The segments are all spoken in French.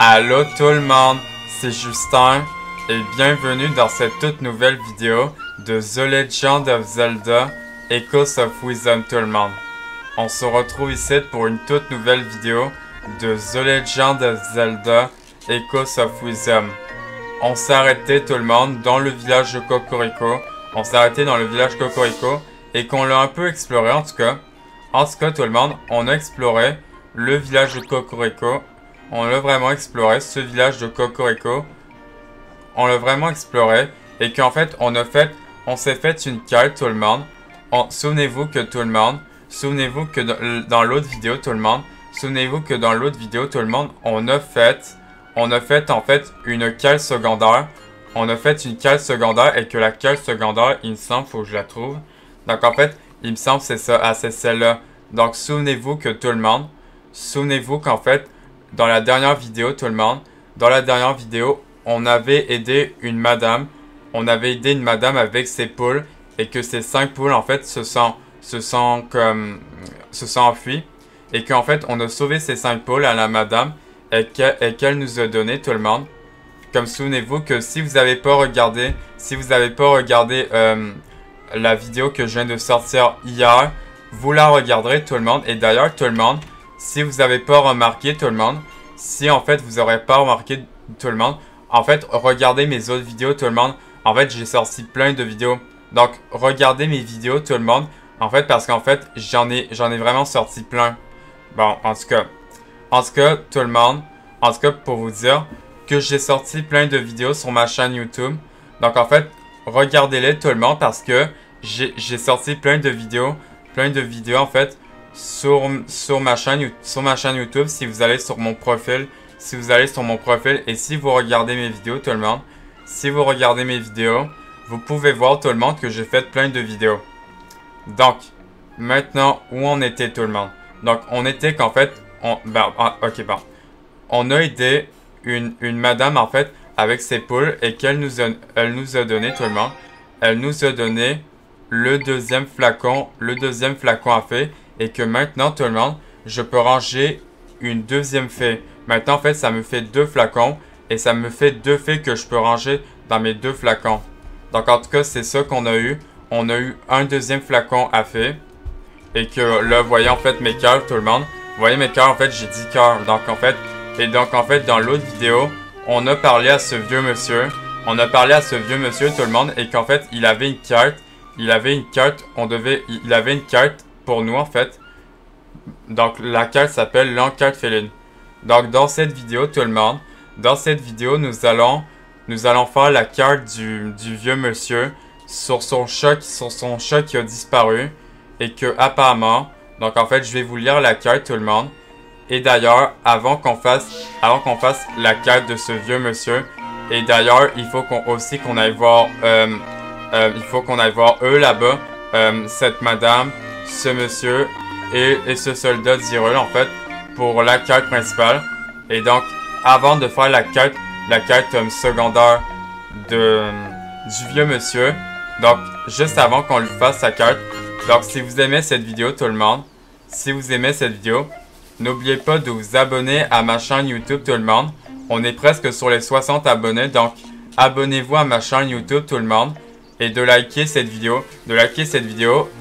Allô tout le monde, c'est Justin et bienvenue dans cette toute nouvelle vidéo de The Legend of Zelda Echoes of Wisdom tout le monde. On se retrouve ici pour une toute nouvelle vidéo de The Legend of Zelda Echoes of Wisdom. On s'est arrêté tout le monde dans le village de Cocorico. On s'est arrêté dans le village Cocorico et qu'on l'a un peu exploré en tout cas. En tout cas tout le monde, on a exploré le village de Cocorico. On l'a vraiment exploré, ce village de Cocorico. On l'a vraiment exploré. Et qu'en fait, on s'est fait une quête, tout le monde. Souvenez-vous que tout le monde, souvenez-vous que dans l'autre vidéo, tout le monde, souvenez-vous que dans l'autre vidéo, tout le monde, on a fait en fait une quête secondaire. On a fait une quête secondaire et que la quête secondaire, il me semble, faut que je la trouve. Donc en fait, il me semble c'est ça, c'est celle-là. Donc souvenez-vous que tout le monde, souvenez-vous qu'en fait, dans la dernière vidéo, tout le monde, dans la dernière vidéo, on avait aidé une madame. On avait aidé une madame avec ses poules et que ces 5 poules, en fait, se sont enfuies. Et qu'en fait, on a sauvé ces 5 poules à la madame et qu'elle nous a donné, tout le monde. Comme souvenez-vous que si vous n'avez pas regardé, la vidéo que je viens de sortir hier, vous la regarderez, tout le monde. Et d'ailleurs, tout le monde, si vous n'avez pas remarqué, tout le monde, si en fait vous n'aurez pas remarqué, tout le monde, en fait, regardez mes autres vidéos, tout le monde. En fait, j'ai sorti plein de vidéos. Donc, regardez mes vidéos, tout le monde. En fait, parce qu'en fait, j'en ai vraiment sorti plein. Bon, en tout cas, tout le monde, en tout cas, pour vous dire que j'ai sorti plein de vidéos sur ma chaîne YouTube. Donc, en fait, regardez-les, tout le monde, parce que j'ai sorti plein de vidéos, en fait, sur ma chaîne YouTube. Si vous allez sur mon profil, et si vous regardez mes vidéos, tout le monde, si vous regardez mes vidéos, vous pouvez voir, tout le monde, que j'ai fait plein de vidéos. Donc, maintenant, où on était, tout le monde? Donc, on était qu'en fait, on a aidé une madame, en fait, avec ses poules, et elle nous a donné, tout le monde, elle nous a donné le deuxième flacon à fée, et que maintenant, tout le monde, je peux ranger une deuxième fée. Maintenant, en fait, ça me fait 2 flacons, et ça me fait 2 fées que je peux ranger dans mes 2 flacons. Donc, en tout cas, c'est ça qu'on a eu. On a eu un deuxième flacon à fée, et que là, vous voyez, en fait, mes cœurs, tout le monde. Vous voyez mes cœurs, en fait, j'ai 10 cœurs. Donc, en fait, dans l'autre vidéo, on a parlé à ce vieux monsieur. On a parlé à ce vieux monsieur, tout le monde, et qu'en fait, il avait une carte. Il avait une carte pour nous, en fait. Donc, la carte s'appelle l'enquête féline. Donc, dans cette vidéo, tout le monde, dans cette vidéo, nous allons faire la carte du vieux monsieur sur son chat qui a disparu. Et que, apparemment, donc en fait, je vais vous lire la carte, tout le monde. Et d'ailleurs, avant qu'on fasse la carte de ce vieux monsieur, et d'ailleurs, il faut qu'on aille voir, eux là-bas, cette madame, ce monsieur et ce soldat d'Hyrule, en fait, pour la quête principale. Et donc, avant de faire la quête secondaire du vieux monsieur, donc, juste avant qu'on lui fasse sa quête, donc, si vous aimez cette vidéo, tout le monde, n'oubliez pas de vous abonner à ma chaîne YouTube, tout le monde. On est presque sur les 60 abonnés, donc abonnez-vous à ma chaîne YouTube, tout le monde. Et de liker cette vidéo,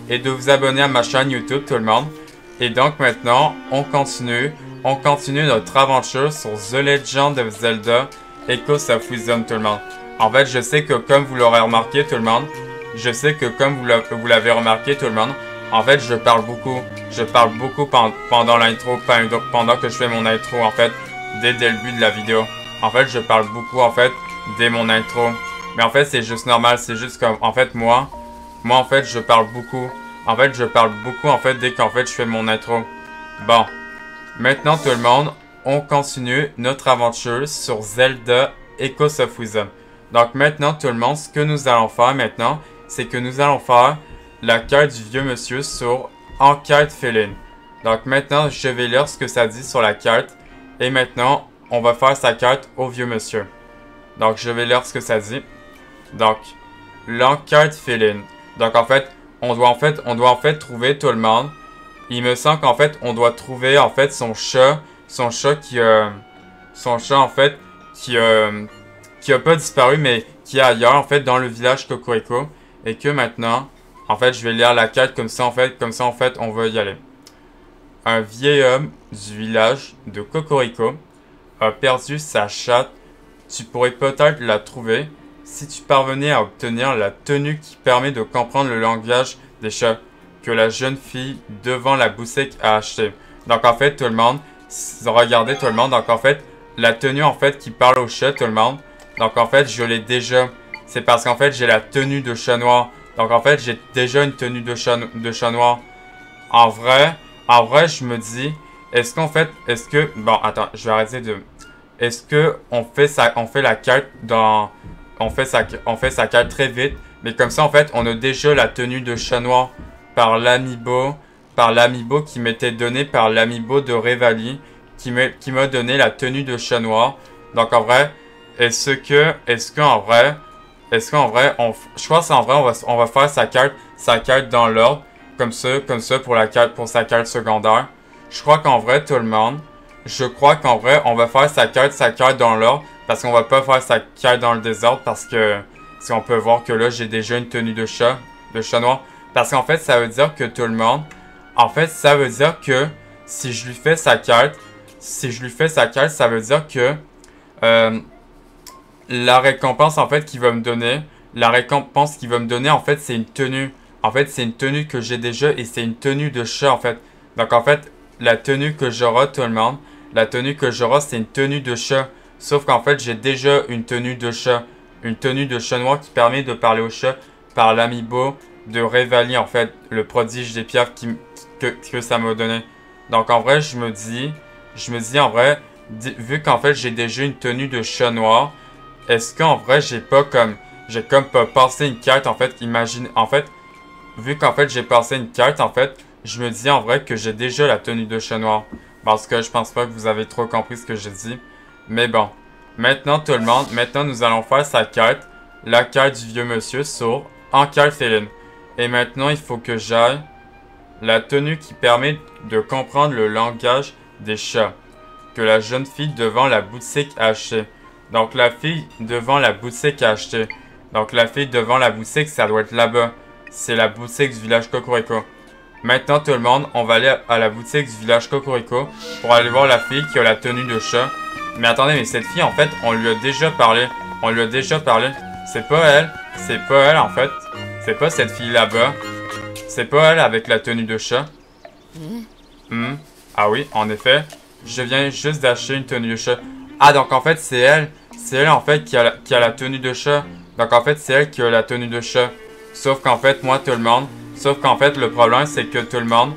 et de vous abonner à ma chaîne YouTube, tout le monde. Et donc maintenant, on continue notre aventure sur The Legend of Zelda Echoes of Wisdom, tout le monde. En fait, je sais que comme vous l'aurez remarqué, tout le monde, vous l'avez remarqué, tout le monde, en fait, je parle beaucoup pendant l'intro, pendant que je fais mon intro, en fait, dès le début de la vidéo. En fait, je parle beaucoup, en fait, dès mon intro. Mais en fait, c'est juste normal, c'est juste comme, en fait, moi, en fait, je parle beaucoup. En fait, dès qu'en fait, je fais mon intro. Bon. Maintenant, tout le monde, on continue notre aventure sur Zelda Echoes of Wisdom. Donc, maintenant, tout le monde, ce que nous allons faire maintenant, c'est que nous allons faire la carte du vieux monsieur sur enquête féline. Donc, maintenant, je vais lire ce que ça dit sur la carte. Et maintenant, on va faire sa carte au vieux monsieur. Donc, je vais lire ce que ça dit. Donc, l'enquête féline. Donc, en fait, on doit en fait trouver, tout le monde. Il me semble qu'en fait, on doit trouver en fait son chat qui son chat en fait qui a pas disparu mais qui est ailleurs en fait dans le village Cocorico et que maintenant en fait je vais lire la quête comme ça en fait on va y aller. Un vieil homme du village de Cocorico a perdu sa chatte. Tu pourrais peut-être la trouver si tu parvenais à obtenir la tenue qui permet de comprendre le langage des chats que la jeune fille devant la boutique a acheté. Donc en fait tout le monde, regardez tout le monde, donc en fait la tenue en fait qui parle au chat tout le monde. Donc en fait je l'ai déjà, c'est parce qu'en fait j'ai la tenue de chat noir. Donc en fait j'ai déjà une tenue de chat noir. En vrai je me dis, est-ce que, bon attends, je vais arrêter de, est-ce que on fait la quête dans, on fait sa quête très vite, mais comme ça en fait on a déjà la tenue de chat noir par l'amiibo qui m'était donné par l'amiibo de Revali, qui m'a donné la tenue de chat noir. Donc en vrai, est-ce qu'en vrai, je pense en vrai on va faire sa carte dans l'ordre, comme ça pour sa carte secondaire. Je crois qu'en vrai tout le monde, on va faire sa carte dans l'ordre, parce qu'on va pas faire sa carte dans le désordre, parce que si on peut voir que là j'ai déjà une tenue de chat noir. Parce qu'en fait, ça veut dire que tout le monde... En fait, ça veut dire que si je lui fais sa carte, ça veut dire que la récompense, en fait, qu'il va me donner... en fait, c'est une tenue. En fait, c'est une tenue que j'ai déjà et c'est une tenue de chat, en fait. Donc, en fait, la tenue que j'aurai, tout le monde, c'est une tenue de chat. Sauf qu'en fait, j'ai déjà une tenue de chat. Une tenue de chat noir qui permet de parler au chat par l'amiibo de Revali, en fait, le prodige des pierres que ça m'a donné. Donc en vrai, je me dis en vrai, vu qu'en fait j'ai déjà une tenue de chat noir, est-ce qu'en vrai j'ai comme pas passé une carte en fait, vu qu'en fait j'ai passé une carte en fait, je me dis en vrai que j'ai déjà la tenue de chat noir. Parce que je pense pas que vous avez trop compris ce que j'ai dit. Mais bon, maintenant tout le monde, nous allons faire sa carte, la carte du vieux monsieur sur Enquête féline. Et maintenant, il faut que j'aille la tenue qui permet de comprendre le langage des chats que la jeune fille devant la boutique a acheté. Donc, la fille devant la boutique a acheté. Donc, la fille devant la boutique, ça doit être là-bas. C'est la boutique du village Cocorico. Maintenant, tout le monde, on va aller à la boutique du village Cocorico pour aller voir la fille qui a la tenue de chat. Mais attendez, mais cette fille, en fait, on lui a déjà parlé. C'est pas elle, en fait. C'est pas cette fille là-bas. C'est pas elle avec la tenue de chat. Ah oui, en effet. Je viens juste d'acheter une tenue de chat. Ah, donc en fait, c'est elle. C'est elle, en fait, qui a la tenue de chat. Donc en fait, c'est elle qui a la tenue de chat. Sauf qu'en fait, le problème, c'est que tout le monde,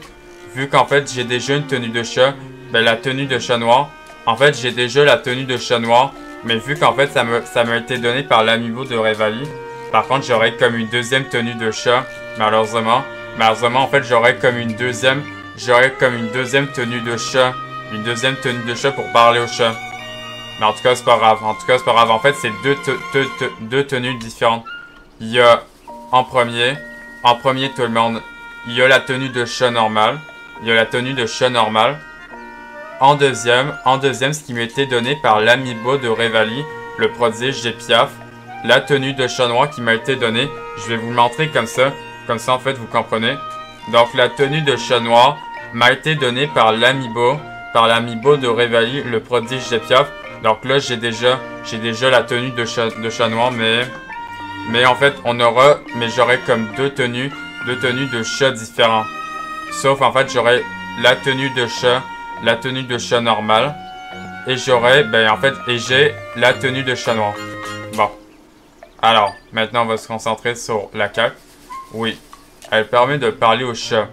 vu qu'en fait, j'ai déjà une tenue de chat, ben la tenue de chat noir. En fait, j'ai déjà la tenue de chat noir. Mais vu qu'en fait, ça m'a été donné par l'amiibo de Revali. Par contre, j'aurais comme une deuxième tenue de chat, malheureusement. En fait, j'aurais comme une deuxième tenue de chat. Une deuxième tenue de chat pour parler au chat. Mais en tout cas, c'est pas grave. En fait, c'est deux tenues différentes. Il y a, en premier, tout le monde, il y a la tenue de chat normale. En deuxième, ce qui m'a été donné par l'amiibo de Revali, le prodige des Piaf. La tenue de chat noir qui m'a été donnée. Je vais vous le montrer comme ça. Comme ça, en fait, vous comprenez. Donc, la tenue de chat noir m'a été donnée par l'amiibo de Revali, le prodige des Piaf. Donc là, j'ai déjà la tenue de chat noir, mais en fait, j'aurai comme deux tenues de chat différents. Sauf, en fait, j'aurai la tenue de chat normale. Et j'ai la tenue de chat noir. Bon. Alors, maintenant, on va se concentrer sur la carte. Oui, elle permet de parler au chat.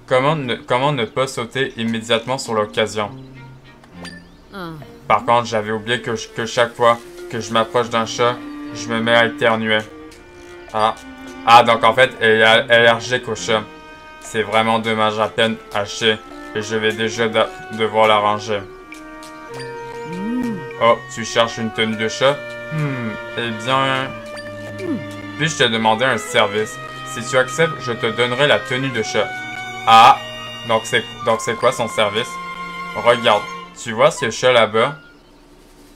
Comment ne pas sauter immédiatement sur l'occasion? Par contre, j'avais oublié que chaque fois que je m'approche d'un chat, je me mets à éternuer. Ah, donc en fait, elle est allergique au chat. C'est vraiment dommage à peine acheté et je vais déjà devoir la ranger. Oh, tu cherches une tenue de chat? Eh bien... Puis-je te demander un service? Si tu acceptes, je te donnerai la tenue de chat. Ah! Donc c'est quoi son service? Regarde, tu vois ce chat là-bas?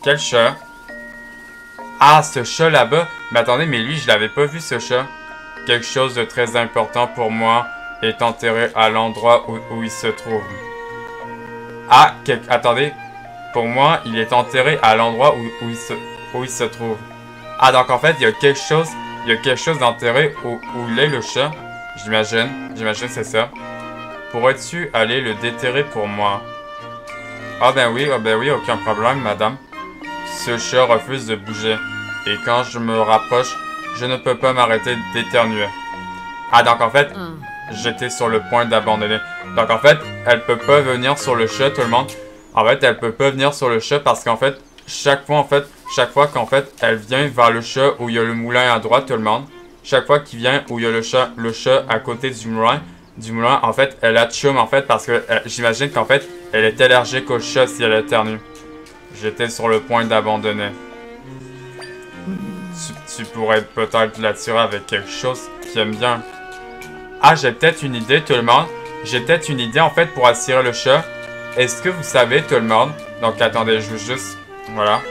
Quel chat? Ah, ce chat là-bas. Mais attendez, mais lui, je l'avais pas vu, ce chat. Quelque chose de très important pour moi est enterré à l'endroit où il se trouve. Ah, attendez. Pour moi, il est enterré à l'endroit où il se trouve. Ah, donc en fait, il y a quelque chose d'enterré où il est, le chat. J'imagine c'est ça. Pourrais-tu aller le déterrer pour moi? Ah ben oui, aucun problème, madame. Ce chat refuse de bouger. Et quand je me rapproche, je ne peux pas m'arrêter d'éternuer. Ah, donc en fait, j'étais sur le point d'abandonner. Donc en fait, elle peut pas venir sur le chat, tout le monde. En fait, elle peut pas venir sur le chat parce qu'en fait, chaque fois qu'en fait, elle vient vers le chat où il y a le moulin à droite, tout le monde. Chaque fois qu'il vient où il y a le chat à côté du moulin, en fait, elle atchoum, en fait, parce que j'imagine qu'en fait, elle est allergique au chat si elle éternue. J'étais sur le point d'abandonner. Tu pourrais peut-être l'attirer avec quelque chose qui aime bien. Ah, j'ai peut-être une idée, tout le monde. J'ai peut-être une idée, en fait, pour attirer le chat. Est-ce que vous savez, tout le monde? Donc, attendez, je veux juste... Voilà.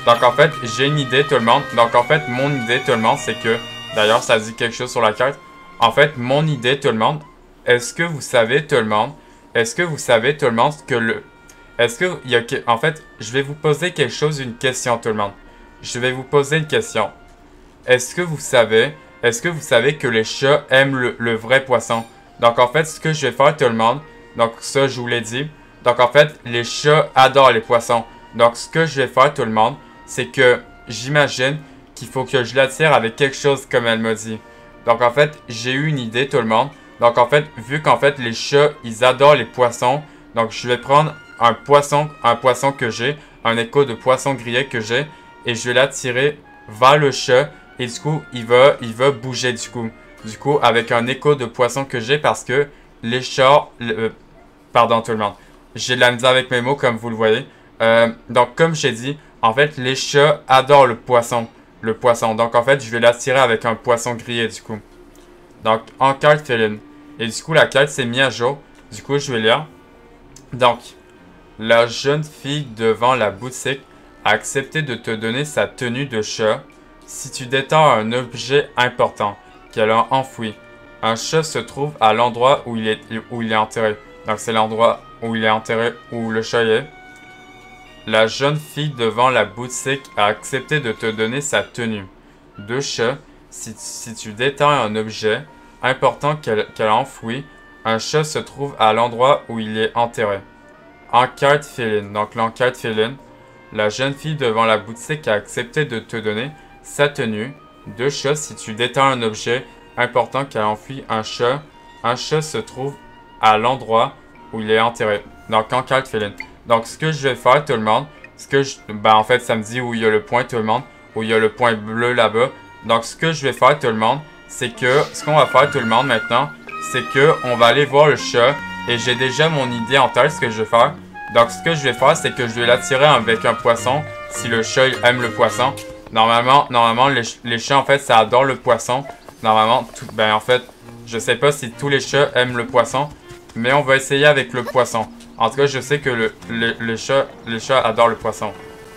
Donc, en fait, j'ai une idée, tout le monde. Donc, en fait, mon idée, tout le monde, c'est que... D'ailleurs, ça dit quelque chose sur la carte. En fait, mon idée, tout le monde... Est-ce que vous savez, tout le monde... Est-ce que vous savez, tout le monde, que le... Est-ce que... Il y a... En fait, je vais vous poser quelque chose, une question, tout le monde. Je vais vous poser une question. Est-ce que vous savez que les chats aiment le vrai poisson? Donc, en fait, ce que je vais faire, tout le monde... Donc, ça, je vous l'ai dit. Donc, en fait, les chats adorent les poissons. Donc, ce que je vais faire, tout le monde, c'est que j'imagine qu'il faut que je l'attire avec quelque chose comme elle m'a dit. Donc, en fait, j'ai eu une idée, tout le monde. Donc, en fait, vu qu'en fait, les chats, ils adorent les poissons. Donc, je vais prendre un poisson que j'ai, un écho de poisson grillé que j'ai, et je vais l'attirer vers le chat. Et du coup, il va bouger du coup. Du coup, avec un écho de poisson que j'ai parce que les chats... pardon, tout le monde. J'ai de la misère avec mes mots, comme vous le voyez. Donc, comme j'ai dit, en fait, les chats adorent le poisson. Le poisson. Donc, en fait, je vais l'attirer avec un poisson grillé, du coup. Donc, en carte féline. Et du coup, la carte s'est mise à jour. Du coup, je vais lire. Donc, la jeune fille devant la boutique a accepté de te donner sa tenue de chat si tu détends un objet important qu'elle a enfoui. Un chat se trouve à l'endroit où il est enterré. Donc, c'est l'endroit où il est enterré, où le chat est. La jeune fille devant la boutique a accepté de te donner sa tenue de chat si tu détends un objet important qu'elle a enfoui. Un chat se trouve à l'endroit où il est enterré. Enquête féline. Donc, l'enquête féline. La jeune fille devant la boutique a accepté de te donner sa tenue de chat si tu détends un objet important qu'elle a enfoui. Un chat se trouve à l'endroit où il est enterré. Donc, enquête féline. Donc, ce que je vais faire, tout le monde, en fait, ça me dit où il y a le point, tout le monde, où il y a le point bleu là-bas. Donc, ce que je vais faire, tout le monde, c'est que, ce qu'on va faire, tout le monde, maintenant, c'est que on va aller voir le chat. Et j'ai déjà mon idée en tête, ce que je vais faire. Donc, ce que je vais faire, c'est que je vais l'attirer avec un poisson, si le chat aime le poisson. Normalement, les chats, en fait, ça adore le poisson. Normalement, en fait, je sais pas si tous les chats aiment le poisson, mais on va essayer avec le poisson. En tout cas, je sais que les chats adorent le poisson.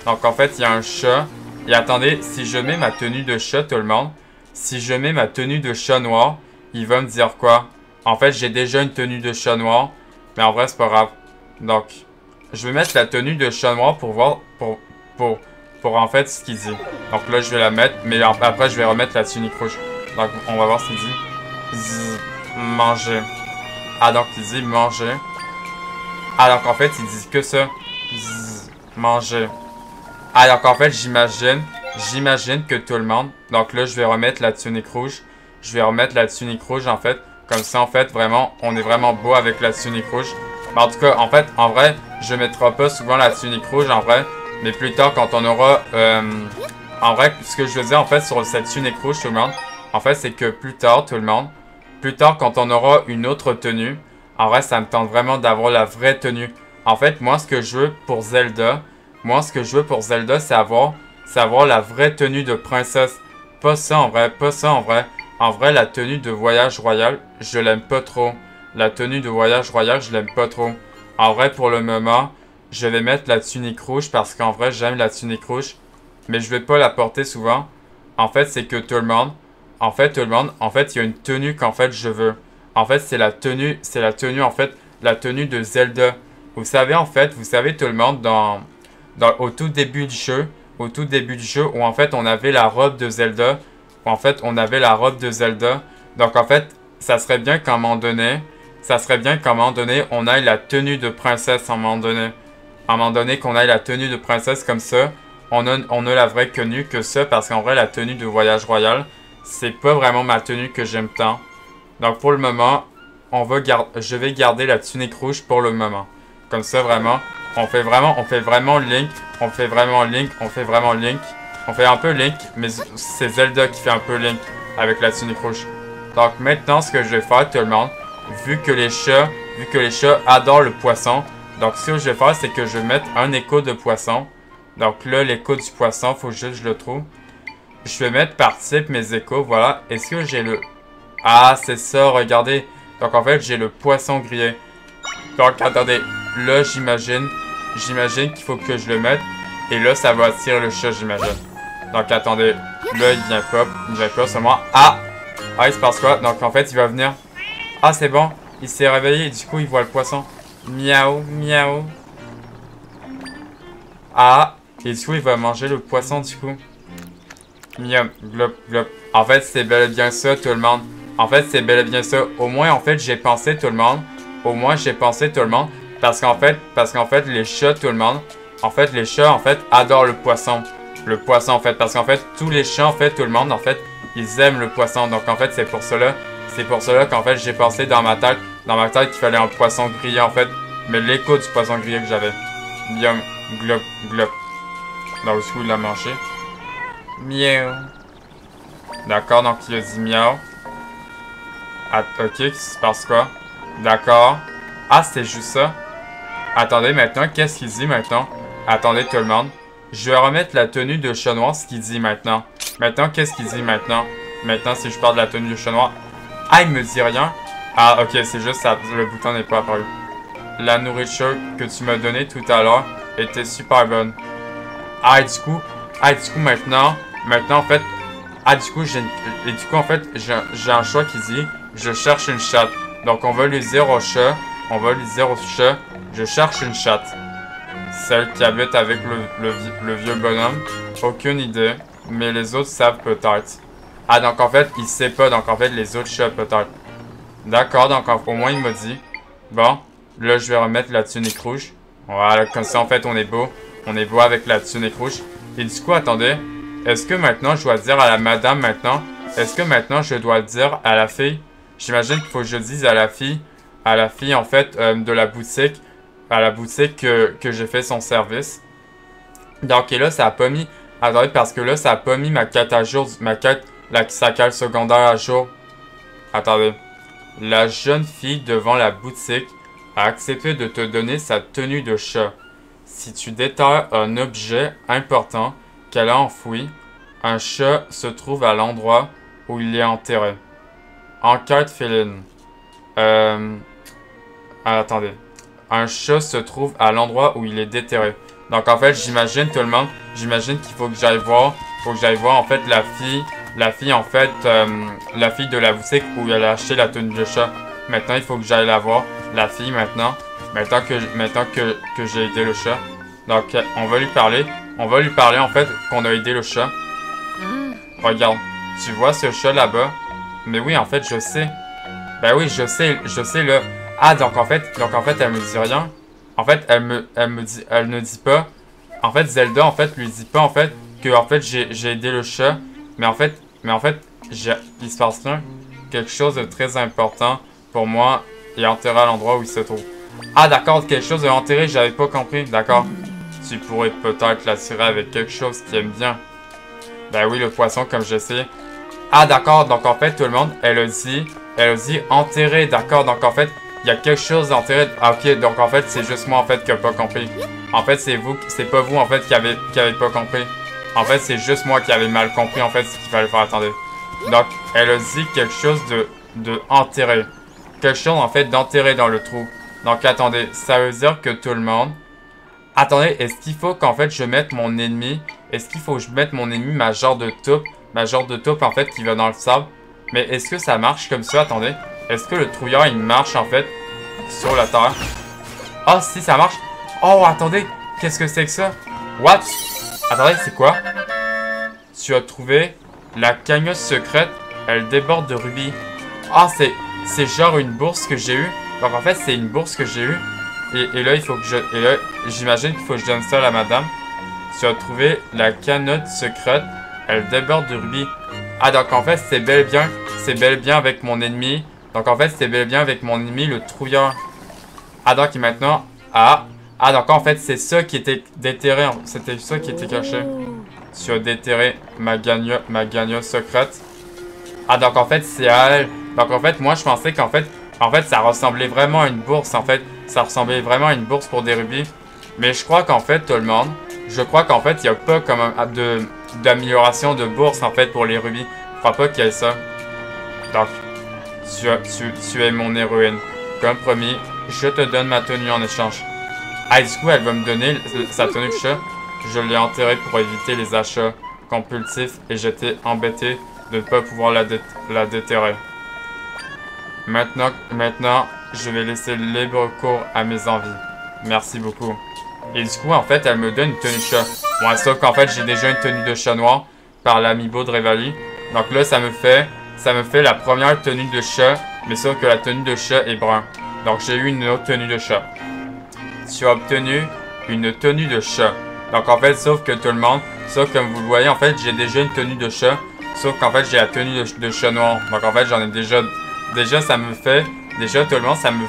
Donc, en fait, il y a un chat. Et attendez, si je mets ma tenue de chat, tout le monde, si je mets ma tenue de chat noir, il va me dire quoi? En fait, j'ai déjà une tenue de chat noir, mais en vrai, c'est pas grave. Donc, je vais mettre la tenue de chat noir pour voir, pour en fait ce qu'il dit. Donc là, je vais la mettre, mais après, je vais remettre la tunique rouge. Donc, on va voir ce qu'il dit. Manger. Ah, donc, il dit manger. Ah, donc, en fait, il dit que ça. Manger. Ah, donc, en fait, j'imagine que tout le monde... Donc là, je vais remettre la tunique rouge. Je vais remettre la tunique rouge, en fait. Comme ça, en fait, vraiment, on est vraiment beau avec la tunique rouge. Mais en tout cas, en fait, en vrai, je ne mettrai pas souvent la tunique rouge, en vrai. Mais plus tard, quand on aura... en vrai, ce que je veux dire, en fait, sur cette tunique rouge, tout le monde, en fait, c'est que plus tard, tout le monde, plus tard, quand on aura une autre tenue, en vrai, ça me tente vraiment d'avoir la vraie tenue. En fait, moi, ce que je veux pour Zelda, c'est avoir la vraie tenue de princesse. Pas ça, en vrai, pas ça, en vrai. En vrai, la tenue de voyage royal, je l'aime pas trop. La tenue de voyage royal, je l'aime pas trop. En vrai, pour le moment, je vais mettre la tunique rouge parce qu'en vrai, j'aime la tunique rouge. Mais je vais pas la porter souvent. En fait, c'est que tout le monde, en fait, il y a une tenue qu'en fait, je veux. En fait, c'est la tenue, en fait, la tenue de Zelda. Vous savez, en fait, vous savez tout le monde, au tout début du jeu, où en fait, on avait la robe de Zelda. Donc, en fait, ça serait bien qu'à un moment donné, on aille la tenue de princesse à un moment donné. À un moment donné, qu'on aille la tenue de princesse comme ça. On a la vraie tenue que ça, parce qu'en vrai, la tenue de voyage royal, c'est pas vraiment ma tenue que j'aime tant. Donc, pour le moment, je vais garder la tunique rouge pour le moment. Comme ça, vraiment, on fait vraiment Link. On fait un peu Link, mais c'est Zelda qui fait un peu Link avec la tunique rouge. Donc, maintenant, ce que je vais faire, tout le monde, vu que les chats adorent le poisson, donc, ce que je vais faire, c'est que je vais mettre un écho de poisson. Donc là, l'écho du poisson, faut juste que je le trouve. Je vais mettre par type mes échos, voilà. Est-ce que j'ai le... Ah, c'est ça, regardez. Donc en fait, j'ai le poisson grillé. Donc attendez, là, j'imagine qu'il faut que je le mette. Et là, ça va attirer le chat, j'imagine. Donc attendez, là, il vient pas seulement. Ah! Ah, il se passe quoi? Donc en fait, il va venir. Ah, c'est bon, il s'est réveillé et du coup, il voit le poisson. Miaou, miaou. Ah! Et du coup, il va manger le poisson, du coup. Miam, glop, glop. En fait, c'est bel et bien ça, tout le monde. En fait, c'est bel et bien ça. Au moins, en fait, j'ai pensé, tout le monde. Parce qu'en fait, les chats, tout le monde. En fait, les chats, en fait, adorent le poisson. Le poisson, en fait. Parce qu'en fait, tous les chats, en fait, tout le monde, en fait, ils aiment le poisson. Donc, en fait, c'est pour cela qu'en fait, j'ai pensé dans ma tête qu'il fallait un poisson grillé, en fait. Mais l'écho du poisson grillé que j'avais. Miam, glop, glop. Donc, du coup, il l'a mangé. Miaou. D'accord, donc il a dit miaou. Ah, ok, il se passe quoi? D'accord. Ah, c'est juste ça. Attendez, maintenant, qu'est-ce qu'il dit maintenant? Attendez, tout le monde. Je vais remettre la tenue de chat noir, ce qu'il dit maintenant. Maintenant, qu'est-ce qu'il dit maintenant? Maintenant, si je parle de la tenue de chat noir. Ah, il me dit rien. Ah, ok, c'est juste ça. Le bouton n'est pas apparu. La nourriture que tu m'as donnée tout à l'heure était super bonne. Ah, et du coup, maintenant, en fait, en fait, j'ai un choix qui dit, je cherche une chatte. Donc, on va lui dire au chat, je cherche une chatte. Celle qui habite avec le vieux bonhomme, aucune idée, mais les autres savent peut-être. Ah, donc en fait, il sait pas, donc en fait, les autres chats peut-être. D'accord, donc au moins, il m'a dit. Bon, là, je vais remettre la tunique rouge. Voilà, comme ça, en fait, on est beau. On est beau avec la tunique rouge. Et du coup, attendez. Est-ce que maintenant, je dois dire à la madame maintenant? Est-ce que maintenant, je dois dire à la fille? J'imagine qu'il faut que je dise à la fille, en fait, de la boutique. À la boutique que j'ai fait son service. Donc, et là, ça a pas mis... Attendez, parce que là, ça a pas mis ma quête à jour. Sa quête secondaire à jour. Attendez. La jeune fille devant la boutique a accepté de te donner sa tenue de chat. Si tu déterres un objet important qu'elle a enfoui, un chat se trouve à l'endroit où il est enterré. Enquête féline. Attendez. Un chat se trouve à l'endroit où il est déterré. Donc en fait, j'imagine tout le monde, j'imagine qu'il faut que j'aille voir, en fait la fille en fait, la fille de la boutique où elle a acheté la tenue de chat. Maintenant, il faut que j'aille la voir, la fille maintenant que j'ai aidé le chat. Donc on va lui parler en fait qu'on a aidé le chat. Regarde, tu vois ce chat là-bas? Mais oui, en fait, je sais. Ben oui, je sais là. Ah, donc en fait, elle me dit rien. En fait, elle ne dit pas. En fait, Zelda, en fait, lui dit pas, en fait, que, en fait, j'ai aidé le chat. Mais en fait, il se passe rien. Quelque chose de très important pour moi est enterré à l'endroit où il se trouve. Ah, d'accord, quelque chose de enterré, j'avais pas compris. D'accord. Tu pourrais peut-être l'attirer avec quelque chose qu'il aime bien. Ben oui, le poisson, comme je sais. Ah, d'accord, donc en fait, tout le monde, elle a dit enterré, d'accord, donc en fait, il y a quelque chose d'enterré. Ah, ok, donc en fait, c'est juste moi, en fait, qui n'a pas compris. En fait, c'est pas vous, en fait, qui avez pas compris. En fait, c'est juste moi qui avais mal compris, en fait, ce qu'il fallait faire. Attendez. Donc, elle a dit quelque chose de enterré. Quelque chose, en fait, d'enterré dans le trou. Donc, attendez, ça veut dire que tout le monde... Attendez, est-ce qu'il faut qu'en fait je mette mon ennemi? Est-ce qu'il faut que je mette mon ennemi ma genre de taupe? Ma genre de taupe en fait qui va dans le sable. Mais est-ce que ça marche comme ça? Attendez. Est-ce que le trouillard il marche en fait sur la terre? Oh si ça marche. Oh attendez. Qu'est-ce que c'est que ça? What? Attendez, c'est quoi? Tu as trouvé la cagnotte secrète. Elle déborde de rubis. Ah c'est genre une bourse que j'ai eue. Donc en fait c'est une bourse que j'ai eue. Et là il faut que je... Et là j'imagine qu'il faut que je donne ça à la madame. Tu as trouvé la cagnotte secrète. Elle déborde de rubis. Ah donc en fait c'est bel et bien avec mon ennemi. Donc en fait c'est bel et bien avec mon ennemi le trouillard. Ah donc et maintenant... Ah donc en fait c'est ça qui était déterré. C'était ça qui était caché. Tu as déterré ma cagnotte secrète. Ah donc en fait c'est à elle. Donc en fait moi je pensais qu'en fait... En fait ça ressemblait vraiment à une bourse en fait. Ça ressemblait vraiment à une bourse pour des rubis. Mais je crois qu'en fait tout le monde... Je crois qu'en fait il n'y a pas comme d'amélioration de bourse en fait pour les rubis. Je crois pas qu'il y ait ça. Donc tu es mon héroïne. Comme promis, je te donne ma tenue en échange. Ah, du coup, elle va me donner sa tenue de chat. Je l'ai enterrée pour éviter les achats compulsifs et j'étais embêté de ne pas pouvoir la déterrer. Maintenant, je vais laisser libre cours à mes envies. Merci beaucoup. Et du coup, en fait, elle me donne une tenue de chat. Bon, sauf qu'en fait, j'ai déjà une tenue de chat noir par l'amiibo de Revali. Donc là, ça me fait la première tenue de chat, mais sauf que la tenue de chat est brun. Donc j'ai eu une autre tenue de chat. Tu as obtenu une tenue de chat. Donc en fait, sauf que tout le monde, sauf comme vous le voyez, en fait, j'ai déjà une tenue de chat. Sauf qu'en fait, j'ai la tenue de chat noir. Donc en fait, j'en ai déjà ça me fait, déjà tout le monde, ça me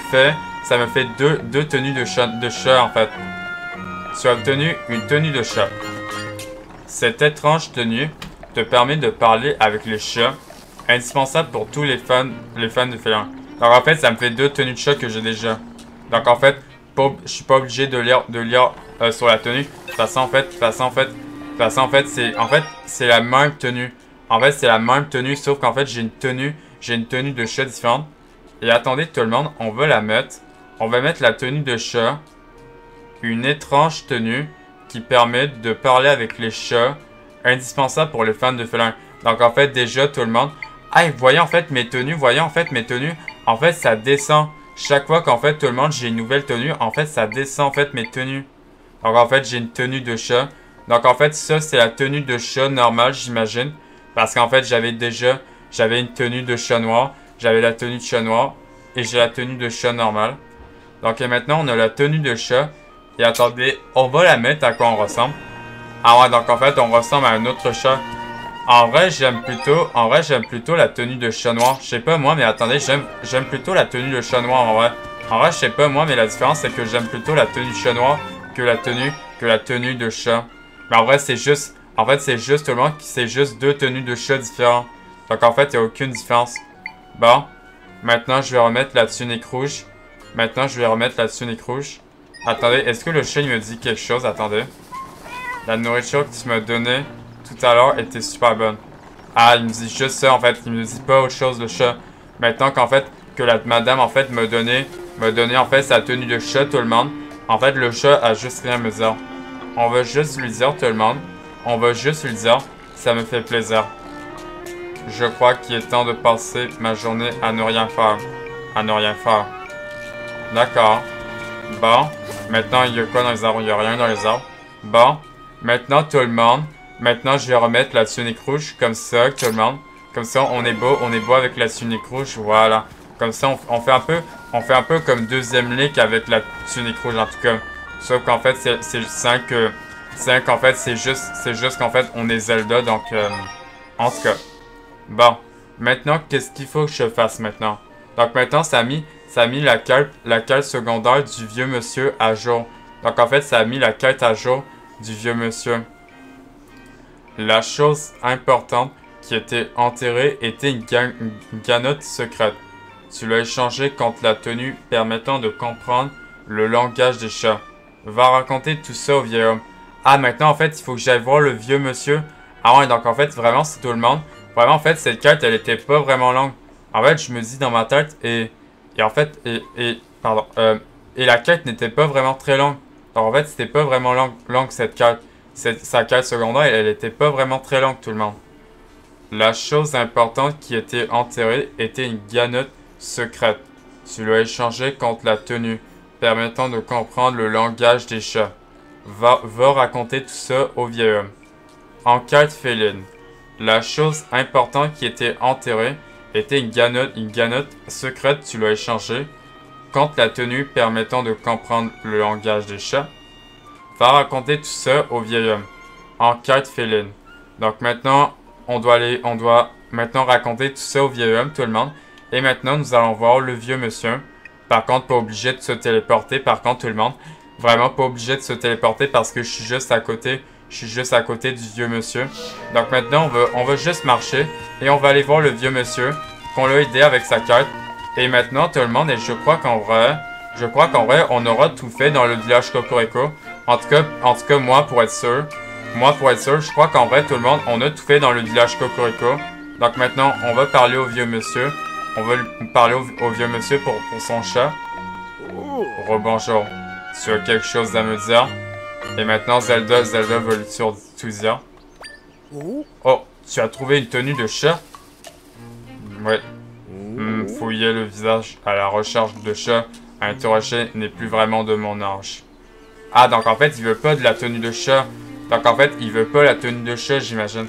fait deux tenues de chat en fait. Tu as obtenu une tenue de chat. Cette étrange tenue te permet de parler avec les chats, indispensable pour tous les fans de félins. Donc en fait, ça me fait deux tenues de chat que j'ai déjà. Donc en fait, je suis pas obligé de lire sur la tenue. De toute façon, en fait, c'est la même tenue. En fait, c'est la même tenue, sauf qu'en fait, j'ai une tenue de chat différente. Et attendez tout le monde, on va la mettre. On va mettre la tenue de chat. Une étrange tenue qui permet de parler avec les chats, indispensable pour les fans de félins. Donc en fait, déjà tout le monde. Ah, voyez en fait mes tenues, en fait ça descend. Chaque fois qu'en fait tout le monde j'ai une nouvelle tenue, en fait ça descend en fait mes tenues. Donc en fait j'ai une tenue de chat. Donc en fait ça c'est la tenue de chat normale j'imagine. Parce qu'en fait j'avais une tenue de chat noir. J'avais la tenue de chat noir. Et j'ai la tenue de chat normale. Donc et maintenant on a la tenue de chat. Et attendez, on va la mettre à quoi on ressemble. Ah ouais donc en fait on ressemble à un autre chat. En vrai, j'aime plutôt la tenue de chat noir. Je sais pas moi, mais attendez, j'aime plutôt la tenue de chat noir en vrai. En vrai, je sais pas moi, mais la différence c'est que j'aime plutôt la tenue de chat noir que la tenue de chat. Mais en vrai, c'est juste tout le monde c'est juste deux tenues de chat différentes. Donc en fait, il n'y a aucune différence. Bon, maintenant je vais remettre la tunique rouge. Attendez, est-ce que le chat il me dit quelque chose? Attendez. La nourriture que tu m'as donnée tout à l'heure était super bonne. Ah, il me dit juste ça en fait. Il me dit pas autre chose le chat. Maintenant qu'en fait, que la madame en fait m'a donné en fait sa tenue de chat tout le monde. En fait, le chat a juste rien à me dire. On va juste lui dire tout le monde. Ça me fait plaisir. Je crois qu'il est temps de passer ma journée à ne rien faire. D'accord. Bon. Maintenant, il y a quoi dans les arbres? Il n'y a rien dans les arbres. Bon. Maintenant, tout le monde. Maintenant, je vais remettre la tunique rouge. Comme ça, tout le monde. Comme ça, on est beau avec la tunique rouge. Voilà. Comme ça, on fait un peu comme deuxième ligue avec la tunique rouge en tout cas. Sauf qu'en fait, c'est juste qu'en fait, on est Zelda. Donc, en tout cas. Bon. Maintenant, qu'est-ce qu'il faut que je fasse maintenant? Donc maintenant, ça a mis la quête secondaire du vieux monsieur à jour. Donc en fait, ça a mis la quête à jour du vieux monsieur. La chose importante qui était enterrée était une cagnotte secrète. Tu l'as échangée contre la tenue permettant de comprendre le langage des chats. Va raconter tout ça au vieil homme. Ah, maintenant en fait, il faut que j'aille voir le vieux monsieur. Ah ouais, donc en fait, vraiment, c'est tout le monde. Vraiment, en fait, cette quête, elle était pas vraiment longue. En fait, je me dis dans ma tête, et la quête n'était pas vraiment très longue. Alors, en fait, c'était pas vraiment longue cette quête. Sa quête secondaire, elle était pas vraiment très longue, tout le monde. La chose importante qui était enterrée était une ganotte secrète. Tu l'as échangée contre la tenue, permettant de comprendre le langage des chats. Va raconter tout ça au vieil homme. Enquête féline. La chose importante qui était enterrée était une ganotte secrète. Tu l'as échangée contre la tenue permettant de comprendre le langage des chats. Va raconter tout ça au vieil homme. Enquête féline. Donc maintenant, on doit maintenant raconter tout ça au vieil homme, tout le monde. Et maintenant, nous allons voir le vieux monsieur. Par contre, pas obligé de se téléporter. Par contre, tout le monde, vraiment pas obligé de se téléporter parce que je suis juste à côté. Je suis juste à côté du vieux monsieur. Donc maintenant, on va juste marcher et on va aller voir le vieux monsieur qu'on l'a aidé avec sa quête. Et maintenant, tout le monde, et je crois qu'en vrai, on aura tout fait dans le village Cocorico. En tout cas, moi, pour être sûr, je crois qu'en vrai, tout le monde, on a tout fait dans le village Cocorico. Donc maintenant, on va parler au vieux monsieur. On va lui parler au vieux monsieur pour son chat. Rebonjour. Tu as quelque chose à me dire? Et maintenant, Zelda va lui tout dire. Oh, tu as trouvé une tenue de chat? Ouais. Fouiller le visage à la recherche de chat à interroger n'est plus vraiment de mon âge. Ah, donc en fait, il veut pas de la tenue de chat. Donc en fait, il veut pas la tenue de chat, j'imagine.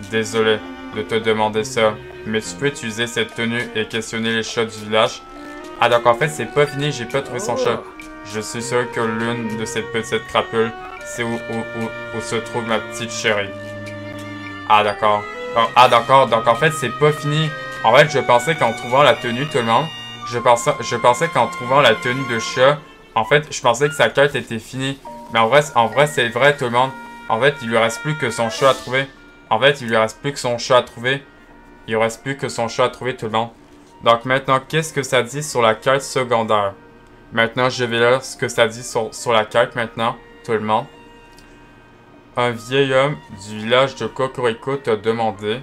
Désolé de te demander ça, mais tu peux utiliser cette tenue et questionner les chats du village. Ah, donc en fait, c'est pas fini, j'ai pas trouvé son chat. Je suis sûr que l'une de ces petites crapules, c'est où se trouve ma petite chérie. Ah, d'accord. Ah, d'accord, donc en fait, c'est pas fini. En fait, je pensais qu'en trouvant la tenue, tout le monde, je pensais qu'en trouvant la tenue de chat, en fait, je pensais que sa quête était finie. Mais en vrai, c'est vrai, tout le monde. En fait, il lui reste plus que son chat à trouver. En fait, il lui reste plus que son chat à trouver. Il reste plus que son chat à trouver, tout le monde. Donc maintenant, qu'est-ce que ça dit sur la quête secondaire? Maintenant, je vais lire ce que ça dit sur la quête maintenant, tout le monde. Un vieil homme du village de Cocorico t'a demandé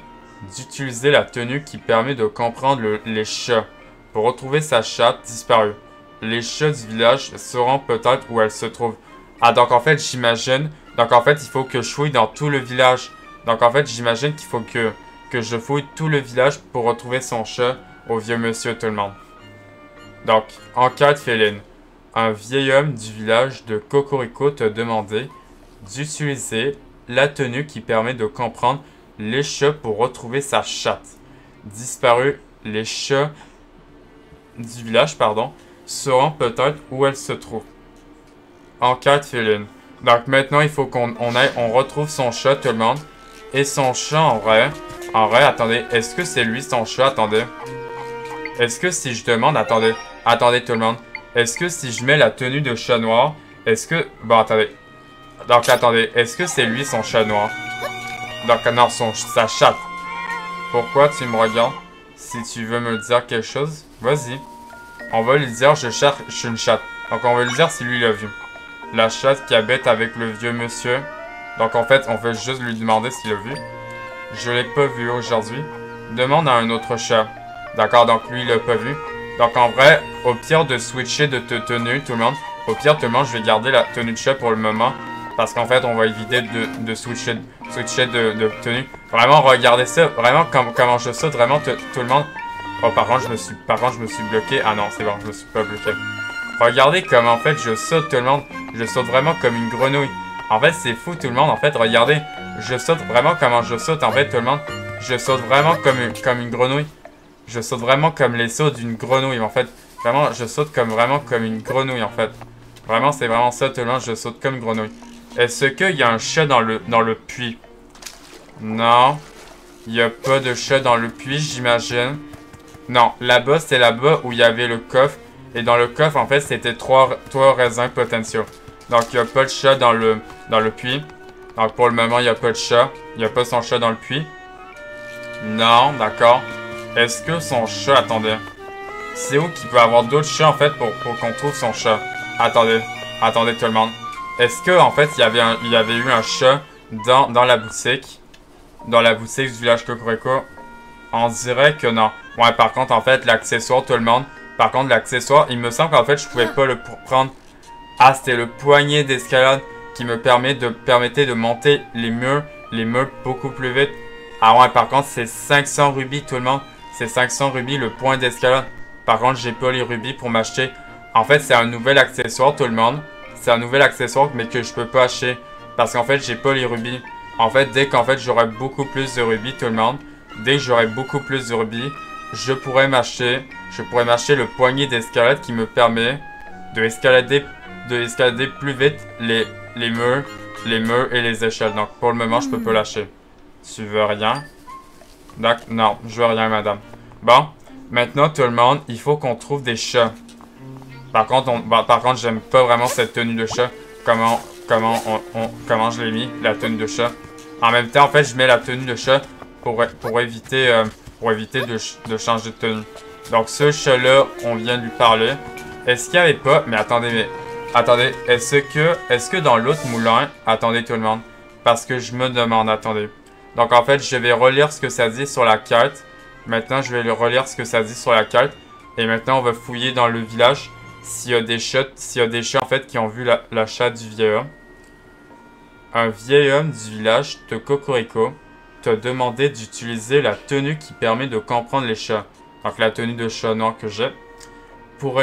d'utiliser la tenue qui permet de comprendre les chats pour retrouver sa chatte disparue. Les chats du village sauront peut-être où elle se trouve. Ah, donc en fait, j'imagine... Donc en fait, il faut que je fouille dans tout le village. Donc en fait, j'imagine qu'il faut que je fouille tout le village pour retrouver son chat au vieux monsieur, tout le monde. Donc, enquête féline. Un vieil homme du village de Cocorico t'a demandé d'utiliser la tenue qui permet de comprendre les chats pour retrouver sa chatte. Disparu, les chats du village, sauront peut-être où elle se trouve. Enquête féline. Donc maintenant, il faut qu'on retrouve son chat, tout le monde. Et son chat, en vrai, attendez, est-ce que c'est lui son chat? Attendez. Est-ce que si je demande, attendez tout le monde. Est-ce que si je mets la tenue de chat noir, est-ce que... Bon, attendez. Donc attendez, est-ce que c'est lui son chat noir? Donc non, sa chatte. Pourquoi tu me regardes? Si tu veux me dire quelque chose, vas-y. On va lui dire, je cherche une chatte. Donc on va lui dire si lui l'a vu. La chatte qui habite avec le vieux monsieur. Donc en fait, on veut juste lui demander s'il l'a vu. Je l'ai pas vu aujourd'hui. Demande à un autre chat. D'accord, donc lui, il l'a pas vu. Donc en vrai, au pire de switcher de tenue, tout le monde. Au pire, tout le monde, je vais garder la tenue de chat pour le moment. Parce qu'en fait, on va éviter de switcher de tenue. Vraiment, regardez ça. Vraiment, comment je saute. Vraiment, tout le monde. Oh, par contre, je me suis bloqué. Ah non, c'est bon, je me suis pas bloqué. Regardez comment, en fait, je saute, tout le monde. Je saute vraiment comme une grenouille. En fait, c'est fou, tout le monde. En fait, regardez. Je saute vraiment comment je saute, en fait, tout le monde. Je saute vraiment comme une grenouille. Je saute vraiment comme les sauts d'une grenouille, en fait. Vraiment, je saute vraiment comme une grenouille, en fait. Vraiment, c'est vraiment ça, tout le monde. Je saute comme une grenouille. Est-ce qu'il y a un chat dans le puits? Non. Il n'y a pas de chat dans le puits, j'imagine. Non, là-bas, c'est là-bas où il y avait le coffre. Et dans le coffre, en fait, c'était trois raisins potentiels. Donc, il n'y a pas de chat dans le puits. Donc, pour le moment, il n'y a pas de chat. Il n'y a pas son chat dans le puits. Non, d'accord. Est-ce que son chat... Attendez. C'est où qu'il peut avoir d'autres chats, en fait, pour qu'on trouve son chat? Attendez tout le monde. Est-ce que en fait, il y avait eu un chat dans la boutique? Dans la boutique du village Cocorico? On dirait que non. Ouais, par contre, en fait, l'accessoire, tout le monde. Par contre, l'accessoire, il me semble qu'en fait, je pouvais pas le prendre. Ah, c'était le poignet d'escalade qui me permettait de monter les murs beaucoup plus vite. Ah ouais, par contre, c'est 500 rubis tout le monde. C'est 500 rubis le point d'escalade. Par contre, j'ai pas les rubis pour m'acheter. En fait, c'est un nouvel accessoire tout le monde. C'est un nouvel accessoire mais que je peux pas acheter. Parce qu'en fait, j'ai pas les rubis. En fait, dès qu'en fait j'aurai beaucoup plus de rubis tout le monde. Dès que j'aurai beaucoup plus de rubis, je pourrais m'acheter le poignet d'escalade qui me permet de escalader plus vite les murs et les échelles. Donc pour le moment, je peux pas lâcher. Tu veux rien? D'accord, non, je veux rien, madame. Bon, maintenant tout le monde, il faut qu'on trouve des chats. Par contre, j'aime pas vraiment cette tenue de chat. Comment je l'ai mis, la tenue de chat. En même temps, en fait, je mets la tenue de chat pour éviter de changer de tenue. Donc ce chat-là, on vient de lui parler. Est-ce qu'il n'y avait pas... Mais attendez, est-ce que dans l'autre moulin... Attendez tout le monde, parce que je me demande, attendez. Donc en fait, je vais relire ce que ça dit sur la carte. Maintenant, je vais relire ce que ça dit sur la carte. Et maintenant, on va fouiller dans le village s'il y a des chats, en fait qui ont vu la chatte du vieil homme. Un vieil homme du village de Cocorico t'a demandé d'utiliser la tenue qui permet de comprendre les chats. Donc la tenue de chat noir que j'ai. Pour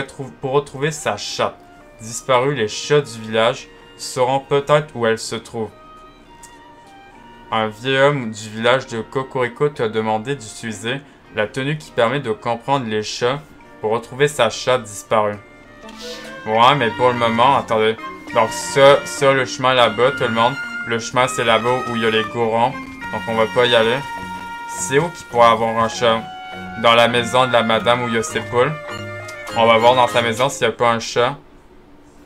retrouver sa chatte disparue, les chats du village sauront peut-être où elle se trouve. Un vieil homme du village de Cocorico t'a demandé d'utiliser la tenue qui permet de comprendre les chats pour retrouver sa chatte disparue. Ouais, mais pour le moment, attendez. Donc ça le chemin là-bas, tout le monde. Le chemin, c'est là-bas où il y a les gourons. Donc on va pas y aller. C'est où qu'il pourrait avoir un chat? Dans la maison de la madame où il y a ses poules. On va voir dans sa maison s'il n'y a pas un chat.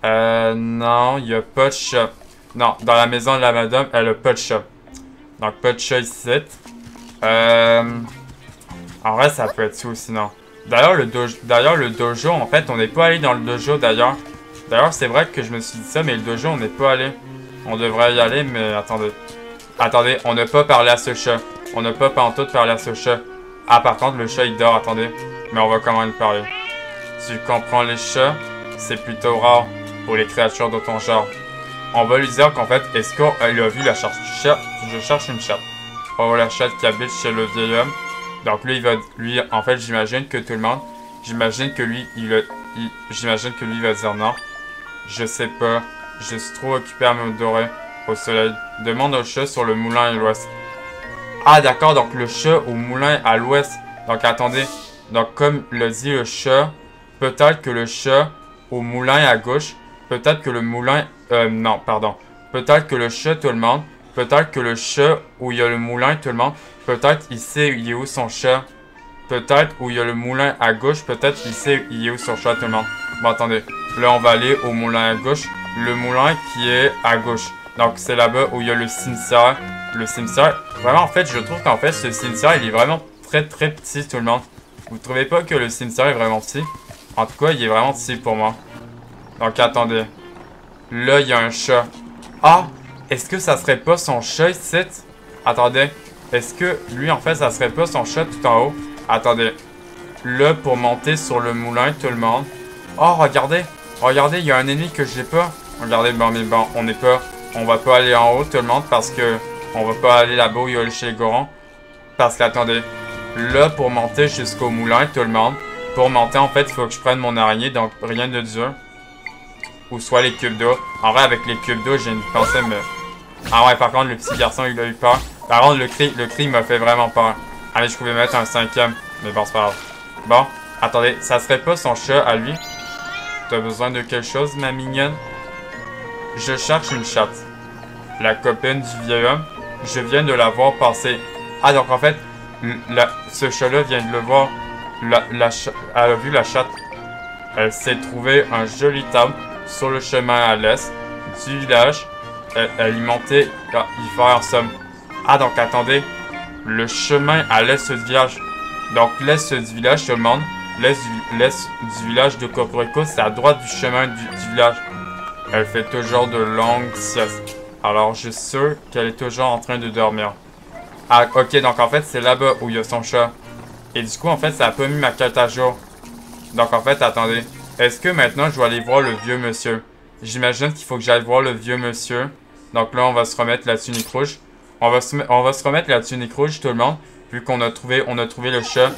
Non, il n'y a pas de chat. Non, dans la maison de la madame, elle a pas de chat. Donc pas de chat ici. En vrai, ça peut être ça sinon. D'ailleurs, le dojo, en fait, on n'est pas allé dans le dojo d'ailleurs. D'ailleurs, c'est vrai que je me suis dit ça, mais le dojo, on n'est pas allé. On devrait y aller, mais attendez. Attendez, on n'a pas parlé à ce chat. On n'a pas pantoute parlé à ce chat. Ah, par contre, le chat, il dort, attendez. Mais on va quand même parler. Tu comprends les chats? C'est plutôt rare pour les créatures de ton genre. On va lui dire qu'en fait, est-ce qu'il a vu la chatte? Je cherche une chatte. On va voir la chatte qui habite chez le vieil homme. Donc lui, en fait, j'imagine que tout le monde, j'imagine que lui, j'imagine que lui va dire non. Je sais pas, je suis trop occupé à me dorer au soleil. Demande au chat sur le moulin à l'ouest. Ah d'accord, donc le chat au moulin à l'ouest. Donc attendez, donc comme le dit le chat, peut-être que le chat au moulin à gauche, peut-être que le moulin, non, pardon. Peut-être que le chat tout le monde, peut-être que le chat où il y a le moulin tout le monde, peut-être il sait il est où son chat. Peut-être où il y a le moulin à gauche, peut-être il sait il est où son chat tout le monde. Bon attendez, là on va aller au moulin à gauche. Le moulin qui est à gauche. Donc c'est là-bas où il y a le cimetière. Le cimetière, vraiment en fait je trouve qu'en fait ce cimetière il est vraiment très petit tout le monde. Vous trouvez pas que le cimetière est vraiment petit? En tout cas il est vraiment petit pour moi. Donc attendez. Là il y a un chat. Ah! Est-ce que ça serait pas son chat ici? Attendez. Est-ce que lui en fait ça serait pas son chat tout en haut? Attendez. Là pour monter sur le moulin tout le monde. Oh regardez. Regardez il y a un ennemi que j'ai pas. Regardez bon mais bon on va pas aller en haut tout le monde parce que on va pas aller là-bas où il y a le chez les gorons. Parce que attendez. Là pour monter jusqu'au moulin tout le monde. Pour monter en fait il faut que je prenne mon araignée donc rien de dur. Ou soit les cubes d'eau. En vrai avec les cubes d'eau j'ai une pensée mais... Ah ouais par contre le petit garçon il a eu peur. Par contre le cri m'a fait vraiment peur. Allez je pouvais mettre un 5e. Mais bon c'est pas grave. Bon attendez ça serait pas son chat à lui? T'as besoin de quelque chose ma mignonne? Je cherche une chatte. La copine du vieil homme. Je viens de la voir passer. Ah donc en fait ce chat-là vient de le voir. Elle a vu la chatte. Elle s'est trouvée un joli table sur le chemin à l'est du village. Elle y montait l'hiver en somme. Ah donc attendez. Le chemin à l'est du village. Donc l'est du village tout le monde. L'est du village de Cocorico, c'est à droite du chemin du village. Elle fait toujours de longues siestes. Alors je suis sûr qu'elle est toujours en train de dormir. Ah ok donc en fait c'est là-bas où il y a son chat. Et du coup en fait ça a pas mis ma carte à jour. Donc en fait attendez. Est-ce que maintenant je vais aller voir le vieux monsieur? j'imagine qu'il faut que j'aille voir le vieux monsieur. Donc là, on va se remettre la tunique rouge. On va se remettre la tunique rouge, tout le monde. Vu qu'on a trouvé le chat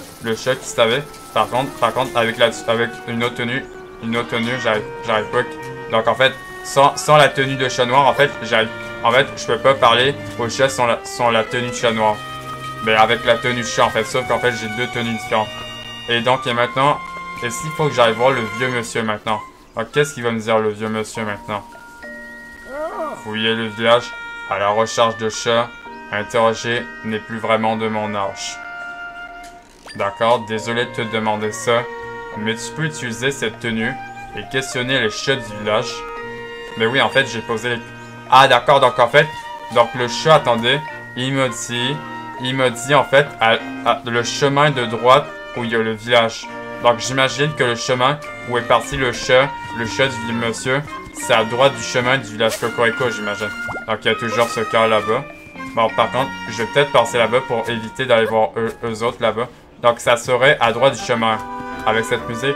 qui savait. Par contre, avec une autre tenue, j'arrive pas. Donc en fait, sans la tenue de chat noir, en fait, je peux pas parler au chat sans la tenue de chat noir. Mais avec la tenue de chat, en fait, sauf qu'en fait, j'ai deux tenues différentes. Et donc, maintenant, est-ce qu'il faut que j'aille voir le vieux monsieur maintenant? Donc, qu'est-ce qu'il va me dire, le vieux monsieur, maintenant? Fouiller le village à la recherche de chats. Interroger n'est plus vraiment de mon âge. D'accord, désolé de te demander ça, mais tu peux utiliser cette tenue et questionner les chats du village. Mais oui, en fait, j'ai posé les... Ah, d'accord, donc en fait, le chat, attendez, il m'a dit en fait, le chemin de droite où il y a le village. Donc j'imagine que le chemin où est parti le chat du vieux monsieur, c'est à droite du chemin du village Cocorico, j'imagine. Donc il y a toujours ce cas là-bas. Bon, par contre, je vais peut-être passer là-bas pour éviter d'aller voir eux autres là-bas. Donc ça serait à droite du chemin. Avec cette musique.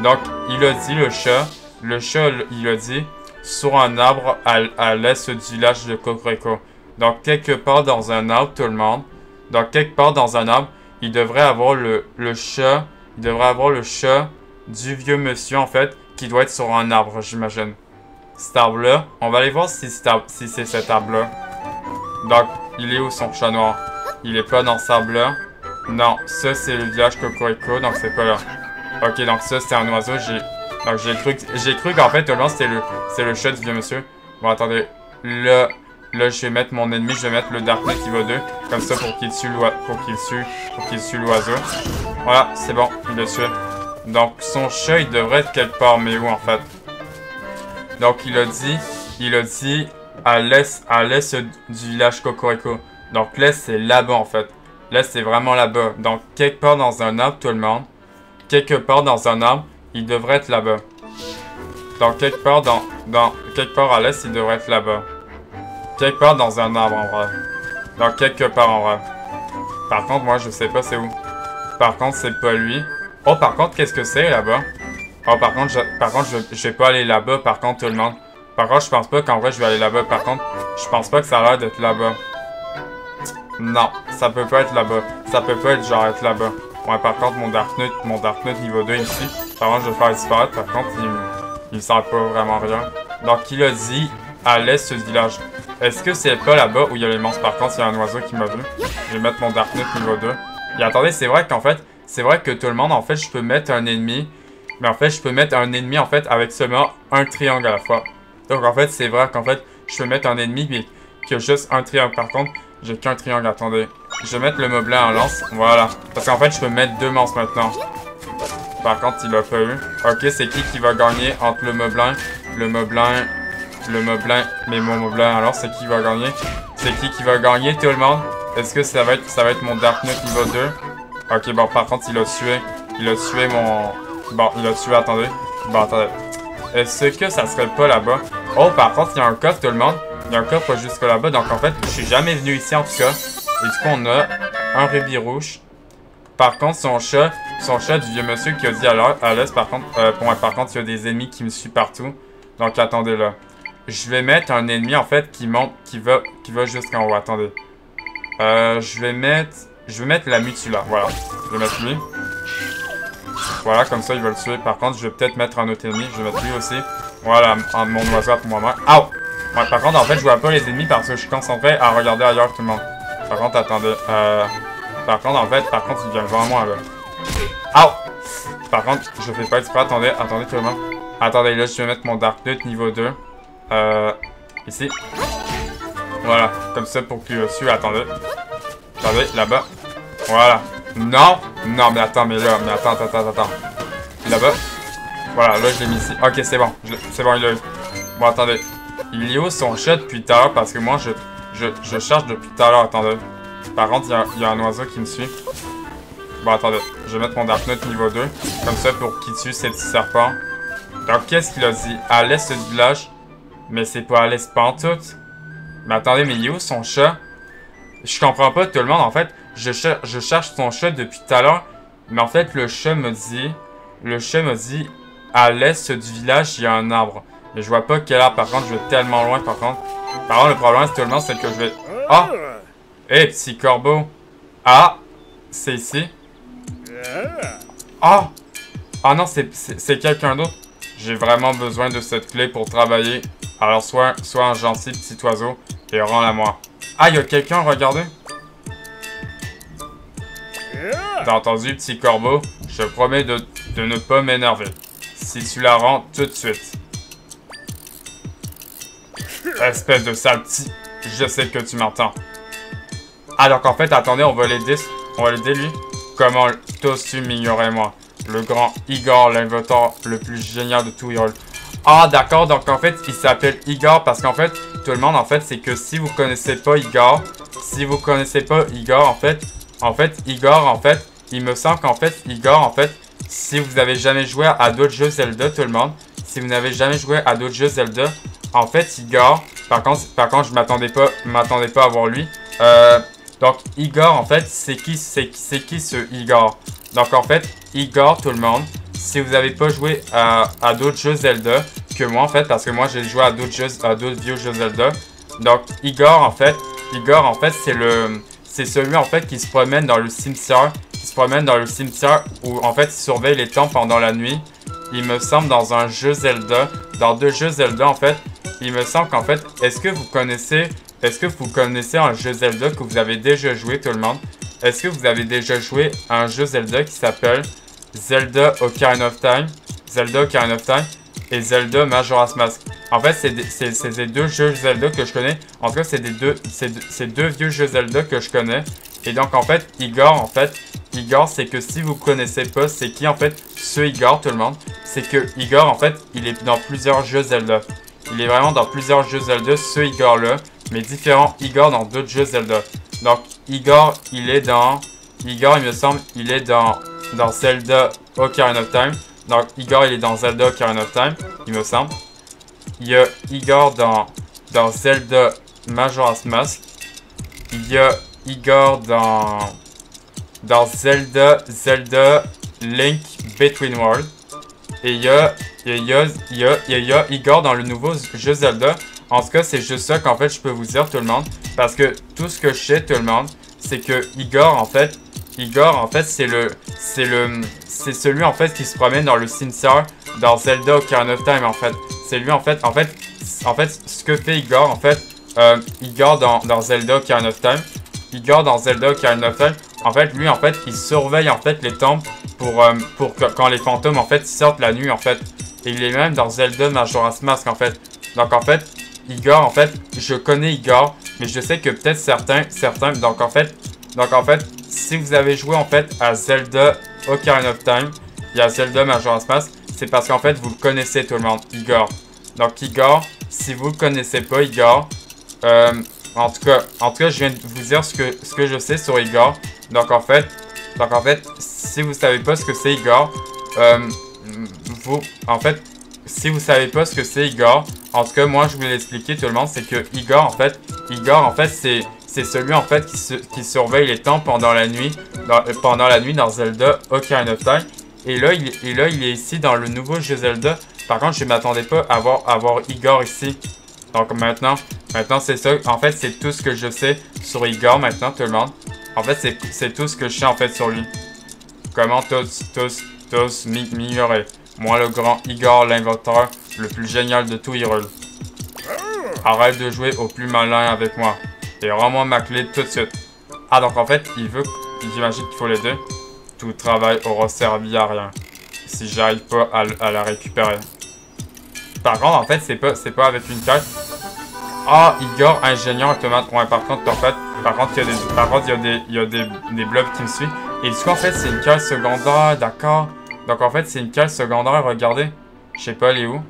Donc il a dit le chat, il a dit sur un arbre à l'est du village de Cocorico. Donc quelque part dans un arbre, tout le monde. Donc quelque part dans un arbre, il devrait avoir le chat. Il devrait avoir le chat du vieux monsieur en fait, qui doit être sur un arbre, j'imagine. Cet arbre-là, on va aller voir si c'est cet arbre-là. Donc, il est où son chat noir? Il est pas dans cet arbre-là. Non, ça c'est le village Cocorico, donc c'est pas là. Ok, donc ça c'est un oiseau. J'ai cru qu'en fait tout le monde c'est le chat du vieux monsieur. Bon, attendez, là je vais mettre mon ennemi, je vais mettre le Dark Knight niveau 2, comme ça pour qu'il tue l'oiseau. Voilà, c'est bon, il le tue. Donc son chat il devrait être quelque part, mais où en fait? Donc il a dit à l'est du village Cocorico. Donc l'est c'est là-bas en fait. L'est c'est vraiment là-bas. Donc quelque part dans un arbre tout le monde. Quelque part dans un arbre, il devrait être là-bas. Donc quelque part quelque part à l'est, il devrait être là-bas. Quelque part dans un arbre en vrai. Donc quelque part en vrai. Par contre moi je sais pas c'est où. Par contre c'est pas lui. Oh par contre qu'est-ce que c'est là-bas? Oh, par contre, je vais pas aller là-bas, par contre, tout le monde. Par contre, je pense pas qu'en vrai, je vais aller là-bas. Par contre, je pense pas que ça a l'air d'être là-bas. Non, ça peut pas être là-bas. Ça peut pas être genre être là-bas. Ouais, par contre, mon Dark Knight niveau 2 ici. Par contre, je vais faire disparaître. Par contre, il sert pas vraiment rien. Donc, il a dit à l'est du village. Est-ce que c'est pas là-bas où il y a les monstres? Par contre, il y a un oiseau qui m'a vu. Je vais mettre mon Dark Knight niveau 2. Et attendez, c'est vrai qu'en fait, tout le monde, en fait, je peux mettre un ennemi. Mais en fait, je peux mettre un ennemi, en fait, avec seulement un triangle à la fois. Donc, en fait, c'est vrai qu'en fait, je peux mettre un ennemi, mais qui a juste un triangle. Par contre, j'ai qu'un triangle. Attendez. Je vais mettre le Moblin en lance. Voilà. Parce qu'en fait, je peux mettre deux monstres maintenant. Par contre, il a pas eu. Ok, c'est qui va gagner entre le Moblin, mais mon Moblin, alors, c'est qui va gagner? C'est qui va gagner, tout le monde? Est-ce que ça va être mon Dark Knight niveau 2? Ok, bon, par contre, il a tué mon... Bon, il a tué, attendez. Bon, attendez. Est-ce que ça serait pas là-bas? Oh, par contre, il y a un coffre, tout le monde. Il y a un coffre jusque là-bas. Donc, en fait, je suis jamais venu ici, en tout cas. Et du coup, on a un rubis rouge. Par contre, son chat du vieux monsieur qui a dit à l'est, par contre, par contre, il y a des ennemis qui me suivent partout. Donc, attendez, là. Je vais mettre un ennemi, en fait, qui monte, qui va jusqu'en haut. Attendez. Je vais mettre la Mutula. Voilà. Je vais mettre lui. Voilà, comme ça, il va le tuer. Par contre, je vais peut-être mettre un autre ennemi. Je vais mettre lui aussi. Voilà, mon oiseau pour moi-même. Aouh! Ouais, par contre, en fait, je vois pas les ennemis parce que je suis concentré à regarder ailleurs tout le monde. Par contre, attendez. Par contre, il vient vraiment moi, là. Aouh! Par contre, je fais pas exprès. Attendez tout le monde. Attendez, là, je vais mettre mon Dark Knight niveau 2. Ici. Voilà, comme ça pour qu'il le tue. Attendez, là-bas. Voilà. Non, mais attends, attends. Là-bas. Voilà, là, je l'ai mis ici. Ok, c'est bon. C'est bon, il l'a eu. Bon, attendez. Il est où son chat depuis tout à l'heure? Parce que moi, je cherche depuis tout à l'heure. Attendez. Par contre, il y a un oiseau qui me suit. Bon, attendez. Je vais mettre mon Dark Knight niveau 2. Comme ça, pour qu'il tue ces petits serpents. Donc, qu'est-ce qu'il a dit? À l'est du village. Mais c'est pas à l'est pantoute. Mais attendez, mais il est où son chat? Je comprends pas tout le monde, en fait. Je cherche son chat depuis tout à l'heure. Mais en fait, le chat me dit à l'est du village, il y a un arbre. Mais je vois pas quel arbre. Par contre, je vais tellement loin, par contre. Par contre, le problème, tout le monde, c'est que je vais... Ah! Hé, petit corbeau. Ah! C'est ici. Ah! Ah non, c'est quelqu'un d'autre. J'ai vraiment besoin de cette clé pour travailler. Alors, sois un gentil petit oiseau et rends-la-moi. Ah, il y a quelqu'un, regardez. T'as entendu, petit corbeau? Je te promets de ne pas m'énerver. Si tu la rends tout de suite. Espèce de sale petit... Je sais que tu m'entends. Ah, donc en fait, attendez, on va l'aider. On va l'aider, lui. Comment t'oses-tu m'ignorer, moi? Le grand Igor, l'inventeur le plus génial de tout Hyrule. Ah, d'accord, donc en fait, il s'appelle Igor parce qu'en fait, tout le monde, en fait, c'est que si vous connaissez pas Igor, Igor, en fait, il me semble qu'en fait, Igor, en fait, si vous avez jamais joué à d'autres jeux Zelda, tout le monde, si vous n'avez jamais joué à d'autres jeux Zelda, en fait, Igor, par contre, je m'attendais pas à voir lui. Donc, Igor, en fait, c'est qui ce Igor? Donc, en fait, Igor, tout le monde, si vous n'avez pas joué à d'autres jeux Zelda que moi, en fait, parce que moi, j'ai joué à d'autres vieux jeux Zelda. Donc, Igor, en fait, c'est celui, en fait, qui se promène dans le cimetière, où, en fait, il surveille les temples pendant la nuit. Il me semble, dans un jeu Zelda, dans 2 jeux Zelda, en fait, il me semble qu'en fait, est-ce que vous connaissez un jeu Zelda que vous avez déjà joué, tout le monde? Est-ce que vous avez déjà joué à un jeu Zelda qui s'appelle Zelda Ocarina of Time et Zelda Majora's Mask? En fait, c'est des 2 jeux Zelda que je connais. En tout cas, c'est deux vieux jeux Zelda que je connais. Et donc, en fait, Igor, c'est que si vous connaissez pas, c'est qui, en fait, ce Igor, tout le monde? C'est que Igor, en fait, il est dans plusieurs jeux Zelda. Il est vraiment dans plusieurs jeux Zelda, ce Igor-là, mais différents Igor dans d'autres jeux Zelda. Donc, Igor, il me semble, il est dans Zelda Ocarina of Time. Donc, Igor, il est dans Zelda Ocarina of Time, il me semble. Il y a Igor dans Zelda Majora's Mask. Il y a Igor dans Zelda Link Between Worlds. Et il y a Igor dans le nouveau jeu Zelda. En tout cas, c'est juste ça qu'en fait je peux vous dire, tout le monde. Parce que tout ce que je sais, tout le monde, c'est que Igor, en fait, c'est celui, en fait, qui se promène dans le cimetière dans Zelda Ocarina of Time, en fait. C'est lui, en fait, ce que fait Igor, en fait, Igor dans Zelda Ocarina of Time. En fait, lui, en fait, il surveille, en fait, les temples pour que quand les fantômes, en fait, sortent la nuit, en fait. Et il est même dans Zelda Majora's Mask, en fait. Donc, en fait, Igor, en fait, je connais Igor, mais je sais que peut-être certains, donc en fait, si vous avez joué, en fait, à Zelda Ocarina of Time, il y a Zelda Majora's Mask, c'est parce qu'en fait, vous le connaissez, tout le monde, Igor. Donc, Igor, si vous le connaissez pas, Igor, en tout cas, je viens de vous dire ce que je sais sur Igor. Donc en fait, si vous savez pas ce que c'est Igor, si vous savez pas ce que c'est Igor, en tout cas, moi je vais l'expliquer, tout le monde, c'est que Igor, en fait, c'est celui, en fait, qui surveille les temples pendant la nuit dans Zelda Ocarina of Time. Et là, il est ici dans le nouveau jeu Zelda. Par contre, je ne m'attendais pas à voir Igor ici. Donc maintenant, c'est ça. En fait, c'est tout ce que je sais sur Igor maintenant, tout le monde. En fait, c'est tout ce que je sais, en fait, sur lui. Comment tous m'ignorer. Moi, le grand Igor, l'inventeur, le plus génial de tout Hyrule. Arrête de jouer au plus malin avec moi. Et rends-moi ma clé tout de suite. Ah, donc en fait, j'imagine qu'il faut les 2. Tout travail aura servi à rien. Si j'arrive pas à la récupérer. Par contre, en fait, c'est pas avec une carte. Ah, Igor, ingénieur automate. Ouais, par contre, il y a des blobs qui me suivent. Et du coup, en fait, c'est une cale secondaire, d'accord. Donc, en fait, c'est une cale secondaire, regardez. Je sais pas, elle est où.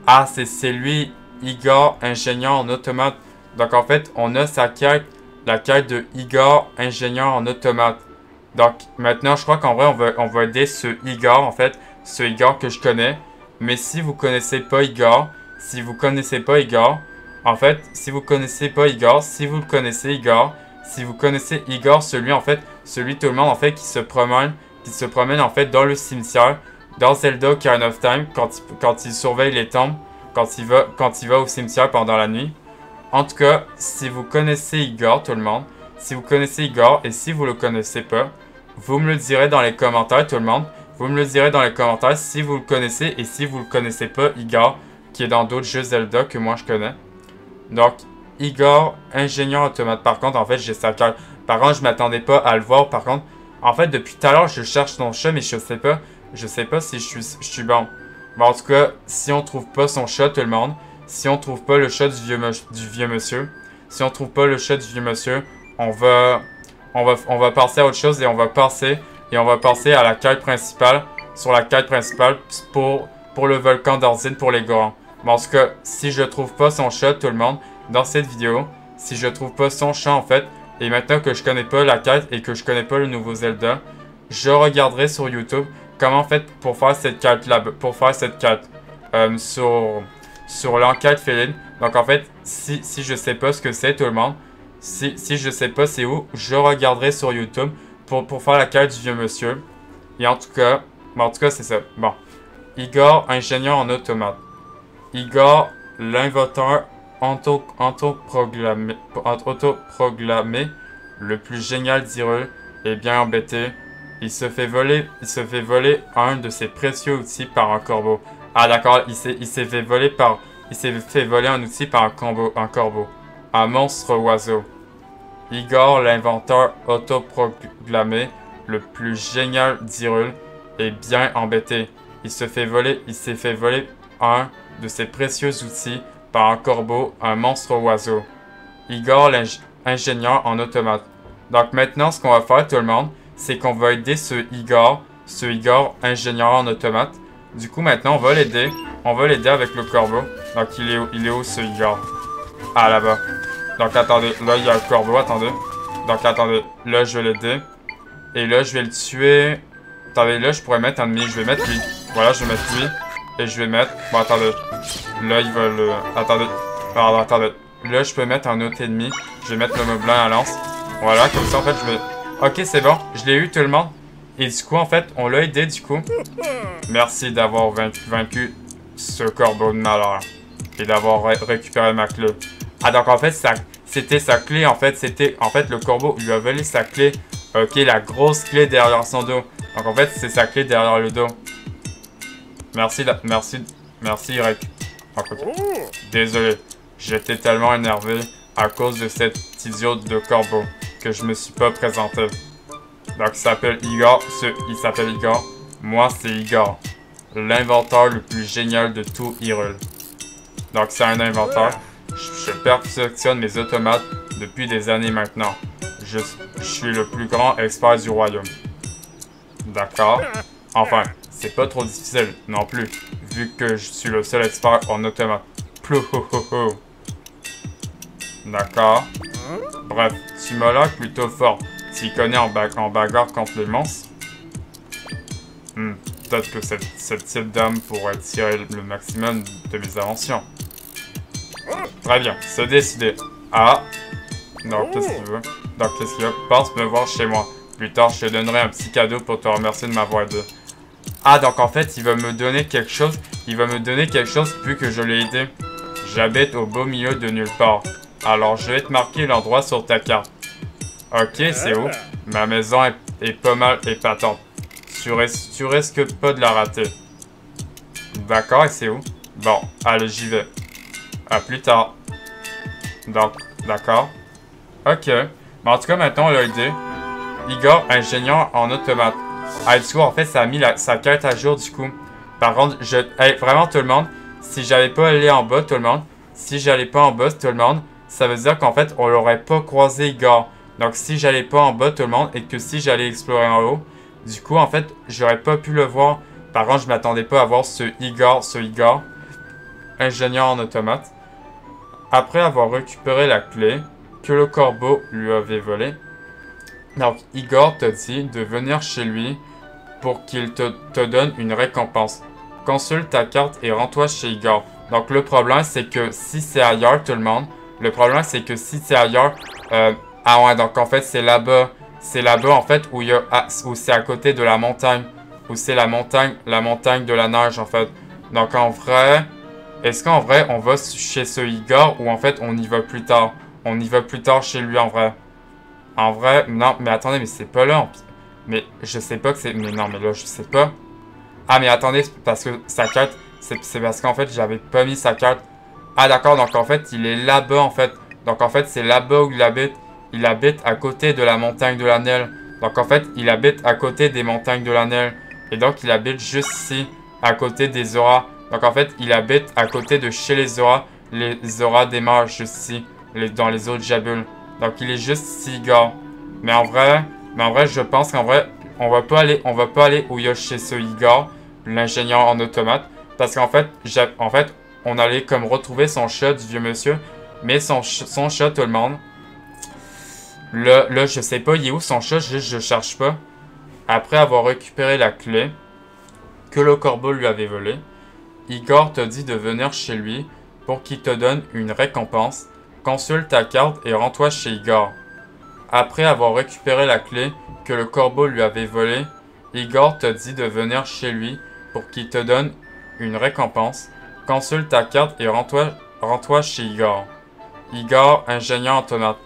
Ah, c'est lui, Igor, ingénieur en automate. Donc, en fait, on a sa carte, la carte de Igor, ingénieur en automate. Donc, maintenant, je crois qu'en vrai, on va aider ce Igor, en fait. Ce Igor que je connais. Mais si vous connaissez pas Igor, en fait, si vous connaissez Igor, celui tout le monde, en fait, qui se promène, en fait, dans le cimetière, dans Zelda Ocarina of Time, quand il surveille les tombes, quand il va au cimetière pendant la nuit. En tout cas, si vous connaissez Igor, tout le monde, si vous connaissez Igor, et si vous le connaissez pas, vous me le direz dans les commentaires, tout le monde. Vous me le direz dans les commentaires si vous le connaissez et si vous le connaissez pas, Igor, qui est dans d'autres jeux Zelda que moi je connais. Donc, Igor, ingénieur automate. Par contre, en fait, j'ai sa carte. Par contre, je m'attendais pas à le voir. Par contre, en fait, depuis tout à l'heure, je cherche son chat, mais je sais pas si je suis bon. Bon, en tout cas, si on trouve pas son chat, tout le monde, si on trouve pas le chat du vieux monsieur, si on trouve pas le chat du vieux monsieur, on va passer à autre chose et on va passer à la quête principale, sur la quête principale pour le volcan d'Orzine pour les Gorons. Bon, en tout cas, si je trouve pas son chat, tout le monde, dans cette vidéo, si je trouve pas son chat en fait, et maintenant que je connais pas la quête et que je connais pas le nouveau Zelda, je regarderai sur YouTube comment en fait pour faire cette quête là, sur l'enquête féline. Donc en fait, si je sais pas ce que c'est tout le monde, si je sais pas c'est où, je regarderai sur YouTube pour faire la quête du vieux monsieur. Et en tout cas c'est ça. Bon. Igor, ingénieur en automate. Igor, l'inventeur autoproclamé le plus génial d'Hyrule, est bien embêté. Il se fait voler un de ses précieux outils par un corbeau. Ah d'accord, il s'est fait voler un outil par un corbeau. Un monstre oiseau. Igor, l'inventeur autoproclamé le plus génial d'Hyrule, est bien embêté. Il s'est fait voler un de ses précieux outils par un corbeau, un monstre oiseau. Igor, l'ingénieur en automate. Donc maintenant, ce qu'on va faire, tout le monde, c'est qu'on va aider ce Igor, ingénieur en automate. Du coup, maintenant, on va l'aider avec le corbeau. Donc, il est où ce Igor? Ah, là-bas. Donc, attendez, là, il y a le corbeau, attendez. Donc, attendez, là, je vais l'aider. Et là, je vais le tuer. Attendez, là, je pourrais mettre un ennemi. Je vais mettre lui. Voilà, je vais mettre lui. Et je vais mettre... Bon, attendez. Là, il va le... Attendez. Pardon, attendez. Là, je peux mettre un autre ennemi. Je vais mettre le moblin à lance. Voilà, comme ça, en fait, je vais... Ok, c'est bon. Je l'ai eu, tout le monde. Et du coup, en fait, on l'a aidé, du coup. Merci d'avoir vaincu ce corbeau de malheur. Et d'avoir récupéré ma clé. Ah, donc, en fait, c'était sa clé, en fait. Le corbeau lui a volé sa clé. Ok, la grosse clé derrière son dos. Donc, en fait, c'est sa clé derrière le dos. Merci, Rick. Okay. Désolé, j'étais tellement énervé à cause de cet idiot de corbeau que je me suis pas présenté. Donc il s'appelle Igor, moi c'est Igor, l'inventeur le plus génial de tout Hyrule. Donc c'est un inventeur, je perfectionne mes automates depuis des années maintenant. Je suis le plus grand expert du royaume. D'accord? Enfin, c'est pas trop difficile non plus, vu que je suis le seul expert en automate. Plouhouhouhou. D'accord. Bref, tu m'as l'air plutôt fort. Tu y connais en bagarre contre les monstres? Peut-être que ce type d'arme pourrait tirer le maximum de mes inventions. Très bien, c'est décidé. Ah. Donc, qu'est-ce qu'il veut? Donc, qu'est-ce qu'il veut? Pense me voir chez moi. Plus tard, je te donnerai un petit cadeau pour te remercier de m'avoir aidé. Ah, donc en fait, il va me donner quelque chose. Vu que je l'ai aidé. J'habite au beau milieu de nulle part. Alors, je vais te marquer l'endroit sur ta carte. Ok, c'est où? Ma maison est pas mal épatante. Tu risques pas de la rater. D'accord, et c'est où? Bon, allez, j'y vais. À plus tard. Donc, d'accord. Ok. Mais en tout cas, maintenant, on l'a aidé. Igor, ingénieur en automate. Ah, du coup, en fait, ça a mis sa quête à jour, du coup. Par contre, vraiment, tout le monde, si j'allais pas aller en bas, tout le monde, ça veut dire qu'en fait, on l'aurait pas croisé, Igor. Donc, si j'allais pas en bas, tout le monde, et que si j'allais explorer en haut, du coup, en fait, j'aurais pas pu le voir. Par contre, je m'attendais pas à voir ce Igor, ingénieur en automate. Après avoir récupéré la clé que le corbeau lui avait volée, donc Igor te dit de venir chez lui pour qu'il te donne une récompense. Consulte ta carte et rends-toi chez Igor. Donc le problème c'est que si c'est ailleurs, tout le monde, ah ouais, donc en fait c'est là-bas en fait où c'est à côté de la montagne ou c'est la montagne de la neige, en fait. Donc, en vrai, est-ce qu'en vrai, on va chez ce Igor ou en fait, on y va plus tard? On y va plus tard chez lui, en vrai. En vrai, non, mais attendez, mais c'est pas là. Mais je sais pas que c'est... Mais non, mais là, je sais pas. Ah, mais attendez, parce que sa carte, c'est parce qu'en fait, j'avais pas mis sa carte. Ah, d'accord, donc en fait, il est là-bas, en fait. Donc en fait, c'est là-bas où il habite. Il habite à côté de la montagne de la Neige. Donc en fait, il habite à côté des montagnes de la Neige. Et donc, il habite juste ici, à côté des Zora. Donc en fait, il habite à côté de chez les Zora des mages, juste ici, dans les autres Jabules. Donc il est juste ici, Igor. Mais en vrai, je pense qu'en vrai, on va pas aller où il y a chez ce Igor, l'ingénieur en automate. Parce qu'en fait, on allait comme retrouver son chat du vieux monsieur. Mais son chat, tout le monde. Là, je sais pas, il est où son chat, je cherche pas. Après avoir récupéré la clé que le corbeau lui avait volée, Igor te dit de venir chez lui pour qu'il te donne une récompense. Consulte ta carte et rends-toi chez Igor. Après avoir récupéré la clé que le corbeau lui avait volée, Igor te dit de venir chez lui pour qu'il te donne une récompense. Consulte ta carte et rends-toi chez Igor. Igor, ingénieur en tomate.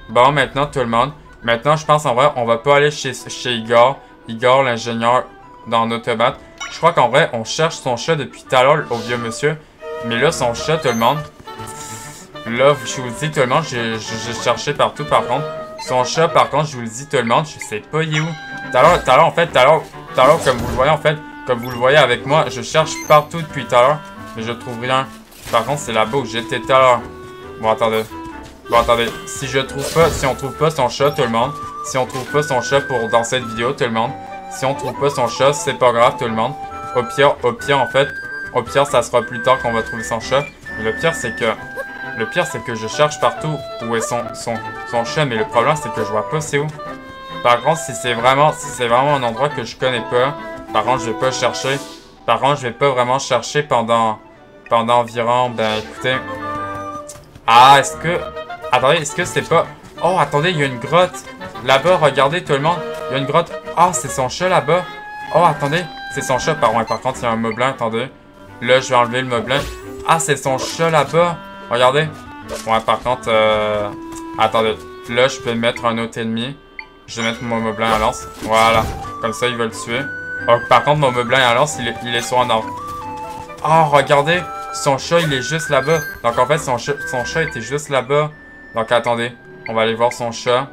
Bon, maintenant tout le monde. Maintenant, je pense en vrai, on va pas aller chez Igor. Igor, l'ingénieur dans automate. Je crois qu'en vrai, on cherche son chat depuis tout à l'heure au vieux monsieur. Mais là, son chat, tout le monde. Là, je vous le dis, tout le monde, j'ai cherché partout par contre. Son chat, par contre, je vous le dis, tout le monde, je sais pas il est où. Tout à l'heure, comme vous le voyez, en fait, comme vous le voyez avec moi, je cherche partout depuis tout à l'heure, mais je trouve rien. Par contre, c'est là-bas où j'étais tout à l'heure. Bon, attendez. Si on trouve pas son chat, tout le monde. Si on trouve pas son chat dans cette vidéo, tout le monde. Si on trouve pas son chat, c'est pas grave, tout le monde. Au pire, en fait, ça sera plus tard qu'on va trouver son chat. Mais le pire, c'est que je cherche partout où est son chat, mais le problème, c'est que je vois pas c'est où. Par contre, si c'est vraiment un endroit que je connais pas, par contre, je vais pas chercher. Par contre, je vais pas vraiment chercher pendant environ, ben, écoutez. Ah, attendez, est-ce que c'est pas... Oh, attendez, il y a une grotte. Là-bas, regardez tout le monde. Il y a une grotte. Ah, c'est son chat là-bas. Oh, attendez, c'est son chat. Par contre, il y a un moblin, attendez. Là, je vais enlever le moblin. Ah, c'est son chat là-bas. Regardez. Ouais, par contre, attendez. Là, je peux mettre un autre ennemi. Je vais mettre mon moblin à lance. Voilà. Comme ça, il va le tuer. Oh, par contre, mon moblin à lance, il est sur un arbre. Oh, regardez. Son chat, il est juste là-bas. Donc, en fait, son chat était juste là-bas. Donc, attendez. On va aller voir son chat.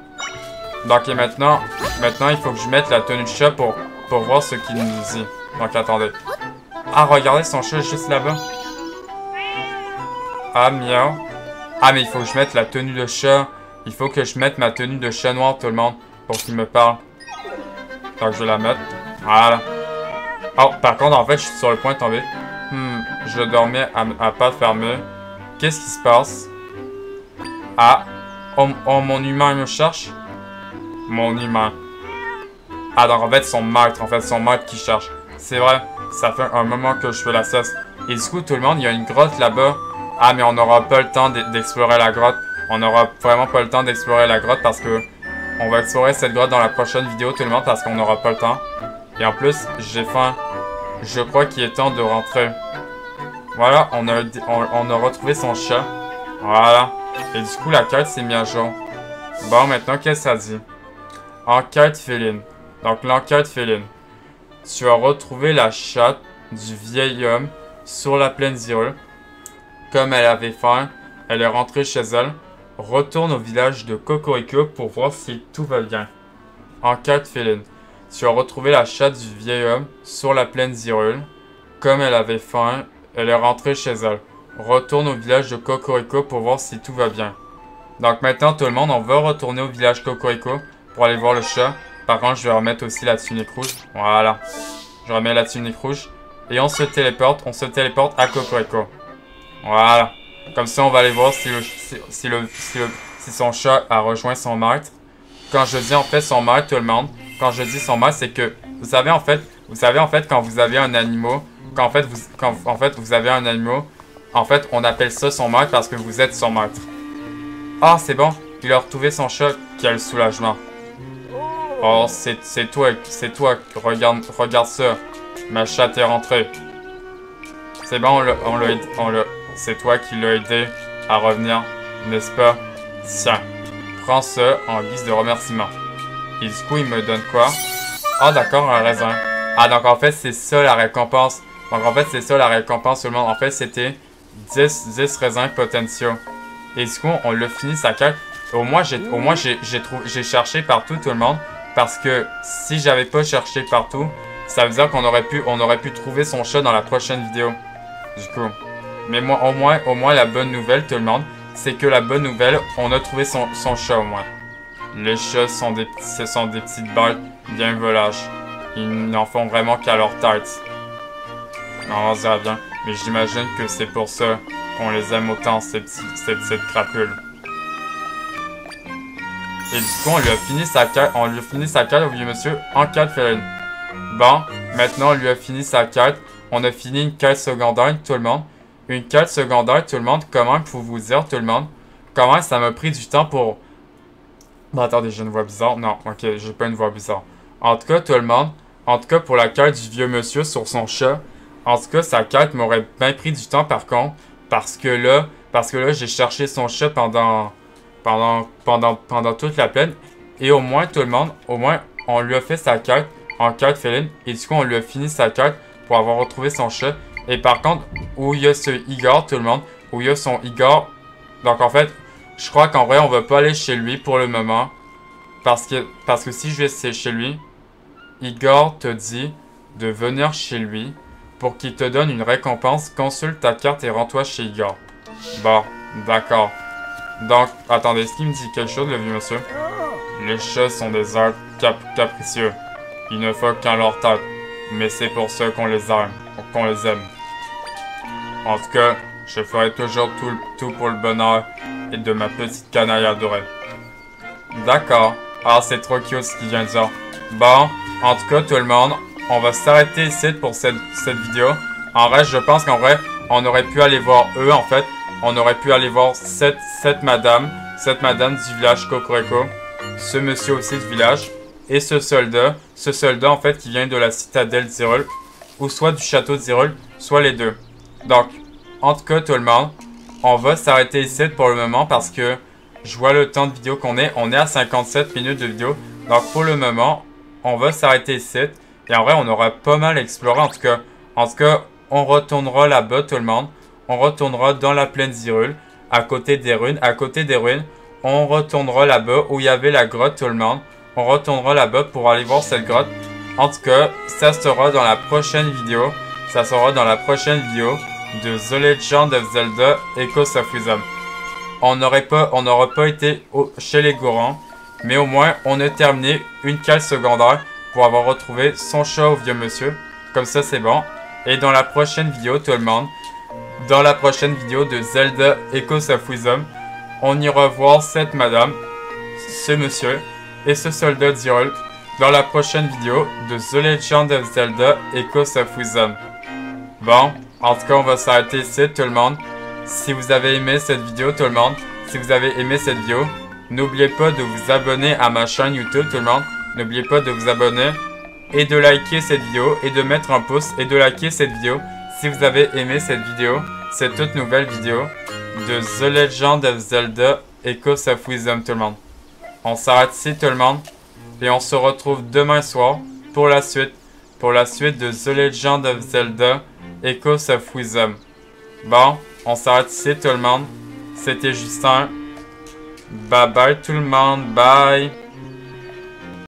Donc, et maintenant, il faut que je mette la tenue de chat pour voir ce qu'il nous dit. Donc, attendez. Ah, regardez, son chat est juste là-bas. Ah, miaou. Ah, mais il faut que je mette la tenue de chat. Il faut que je mette ma tenue de chat noir, tout le monde, pour qu'il me parle. Donc, je vais la mettre. Voilà. Oh, par contre, en fait, je suis sur le point de tomber. Je dormais à pas fermée. Qu'est-ce qui se passe? Ah. Oh, mon humain me cherche. Mon humain. Ah, donc en fait, son maître qui cherche. C'est vrai, ça fait un moment que je fais la cesse. Et du coup, tout le monde, il y a une grotte là-bas. Ah, mais on n'aura pas le temps d'explorer la grotte. On n'aura vraiment pas le temps d'explorer la grotte parce que on va explorer cette grotte dans la prochaine vidéo, tout le monde, parce qu'on n'aura pas le temps. Et en plus, j'ai faim. Je crois qu'il est temps de rentrer. Voilà, on a retrouvé son chat. Voilà. Et du coup, la quête s'est mise à jour. Bon, maintenant, qu'est-ce que ça dit? Enquête féline. Donc, l'enquête féline. Tu as retrouvé la chatte du vieil homme sur la plaine d'Hyrule. Comme elle avait faim, elle est rentrée chez elle. Retourne au village de Cocorico pour voir si tout va bien. Enquête féline. Tu as retrouvé la chatte du vieil homme sur la plaine d'Hyrule. Comme elle avait faim, elle est rentrée chez elle. Retourne au village de Cocorico pour voir si tout va bien. Donc maintenant tout le monde, on va retourner au village Cocorico pour aller voir le chat. Par contre, je vais remettre aussi la tunique rouge. Voilà. Je remets la tunique rouge. Et on se téléporte à Cocorico. Voilà. Comme ça, on va aller voir si son chat a rejoint son maître. Quand je dis en fait son maître, tout le monde, quand je dis son maître, c'est que vous savez en fait quand vous avez un animal, quand vous avez un animal, en fait on appelle ça son maître parce que vous êtes son maître. Ah, c'est bon, il a retrouvé son chat qui a le soulagement. Oh, c'est toi, regarde ça. Ma chatte est rentrée. C'est bon, c'est toi qui l'as aidé à revenir, n'est-ce pas? Tiens, prends ça en guise de remerciement. Et du coup, il me donne quoi? Ah, d'accord, un raisin. Ah, donc en fait, c'est ça la récompense. Donc en fait, c'est ça la récompense tout le monde. En fait, c'était 10 raisins potentiaux. Et du coup, on l'a fini sa quête. Au moins, j'ai cherché partout tout le monde. Parce que si j'avais pas cherché partout, ça veut dire qu'on aurait pu trouver son chat dans la prochaine vidéo. Du coup. Mais moi, au moins, la bonne nouvelle, tout le monde, c'est que la bonne nouvelle, on a trouvé son chat au moins. Les chats ce sont des petites bêtes bien volages. Ils n'en font vraiment qu'à leur tête. On dira bien, mais j'imagine que c'est pour ça qu'on les aime autant, ces petites crapules. Et du coup, on lui a fini sa quête au vieux monsieur en quête féline. Bon, maintenant on lui a fini sa quête. On a fini une quête secondaire, tout le monde. Une quête secondaire, tout le monde. Comment pouvez-vous dire, tout le monde? Comment ça m'a pris du temps pour... Bon, attendez, j'ai une voix bizarre. Non, ok, j'ai pas une voix bizarre. En tout cas, tout le monde. En tout cas, pour la quête du vieux monsieur sur son chat. En tout cas, sa quête m'aurait bien pris du temps, par contre. Parce que là, j'ai cherché son chat pendant toute la plaine. Et au moins, tout le monde, on lui a fait sa quête en quête féline. Et du coup, on lui a fini sa quête pour avoir retrouvé son chat. Et par contre, où il y a ce Igor, tout le monde, où il y a son Igor. Donc en fait, je crois qu'en vrai, on va pas aller chez lui pour le moment. Parce que si je vais chez lui, Igor te dit de venir chez lui pour qu'il te donne une récompense. Consulte ta carte et rends-toi chez Igor. Bon, d'accord. Donc, attendez, est-ce qu'il me dit quelque chose, le vieux monsieur? Les chats sont des êtres capricieux. Ils ne font qu'à leur tête. Mais c'est pour ça qu'on les aime. En tout cas, je ferai toujours tout pour le bonheur et de ma petite canaille adorée. D'accord. Ah, c'est trop cute ce qu'il vient de dire. Bon, en tout cas, tout le monde, on va s'arrêter ici pour cette vidéo. En vrai, je pense qu'en vrai, on aurait pu aller voir eux, en fait. On aurait pu aller voir cette madame du village Cocorico, ce monsieur aussi du village, et ce soldat en fait qui vient de la citadelle d'Hyrule, ou soit du château d'Hyrule, soit les deux. Donc, en tout cas tout le monde, on va s'arrêter ici pour le moment parce que je vois le temps de vidéo qu'on est, on est à 57 minutes de vidéo, donc pour le moment, on va s'arrêter ici, et en vrai on aura pas mal exploré en tout cas, on retournera là-bas tout le monde. On retournera dans la plaine d'Hyrule, à côté des ruines. On retournera là-bas où il y avait la grotte, tout le monde. On retournera là-bas pour aller voir cette grotte. En tout cas, ça sera dans la prochaine vidéo. De The Legend of Zelda Echoes of Wisdom. On n'aura pas été chez les gourmands, mais au moins on a terminé une quête secondaire pour avoir retrouvé son chat au vieux monsieur. Comme ça, c'est bon. Et dans la prochaine vidéo, tout le monde, dans la prochaine vidéo de Zelda Echoes of Wisdom, on ira voir cette madame, ce monsieur et ce soldat d'Hyrule dans la prochaine vidéo de The Legend of Zelda Echoes of Wisdom. Bon, en tout cas, on va s'arrêter ici, tout le monde. Si vous avez aimé cette vidéo, tout le monde, n'oubliez pas de vous abonner à ma chaîne YouTube, tout le monde. N'oubliez pas de vous abonner et de liker cette vidéo et de mettre un pouce et de liker cette vidéo si vous avez aimé cette vidéo, cette toute nouvelle vidéo de The Legend of Zelda Echoes of Wisdom, tout le monde. On s'arrête ici, tout le monde, et on se retrouve demain soir pour la suite de The Legend of Zelda Echoes of Wisdom. Bon, on s'arrête ici, tout le monde. C'était Justin. Bye bye tout le monde, bye.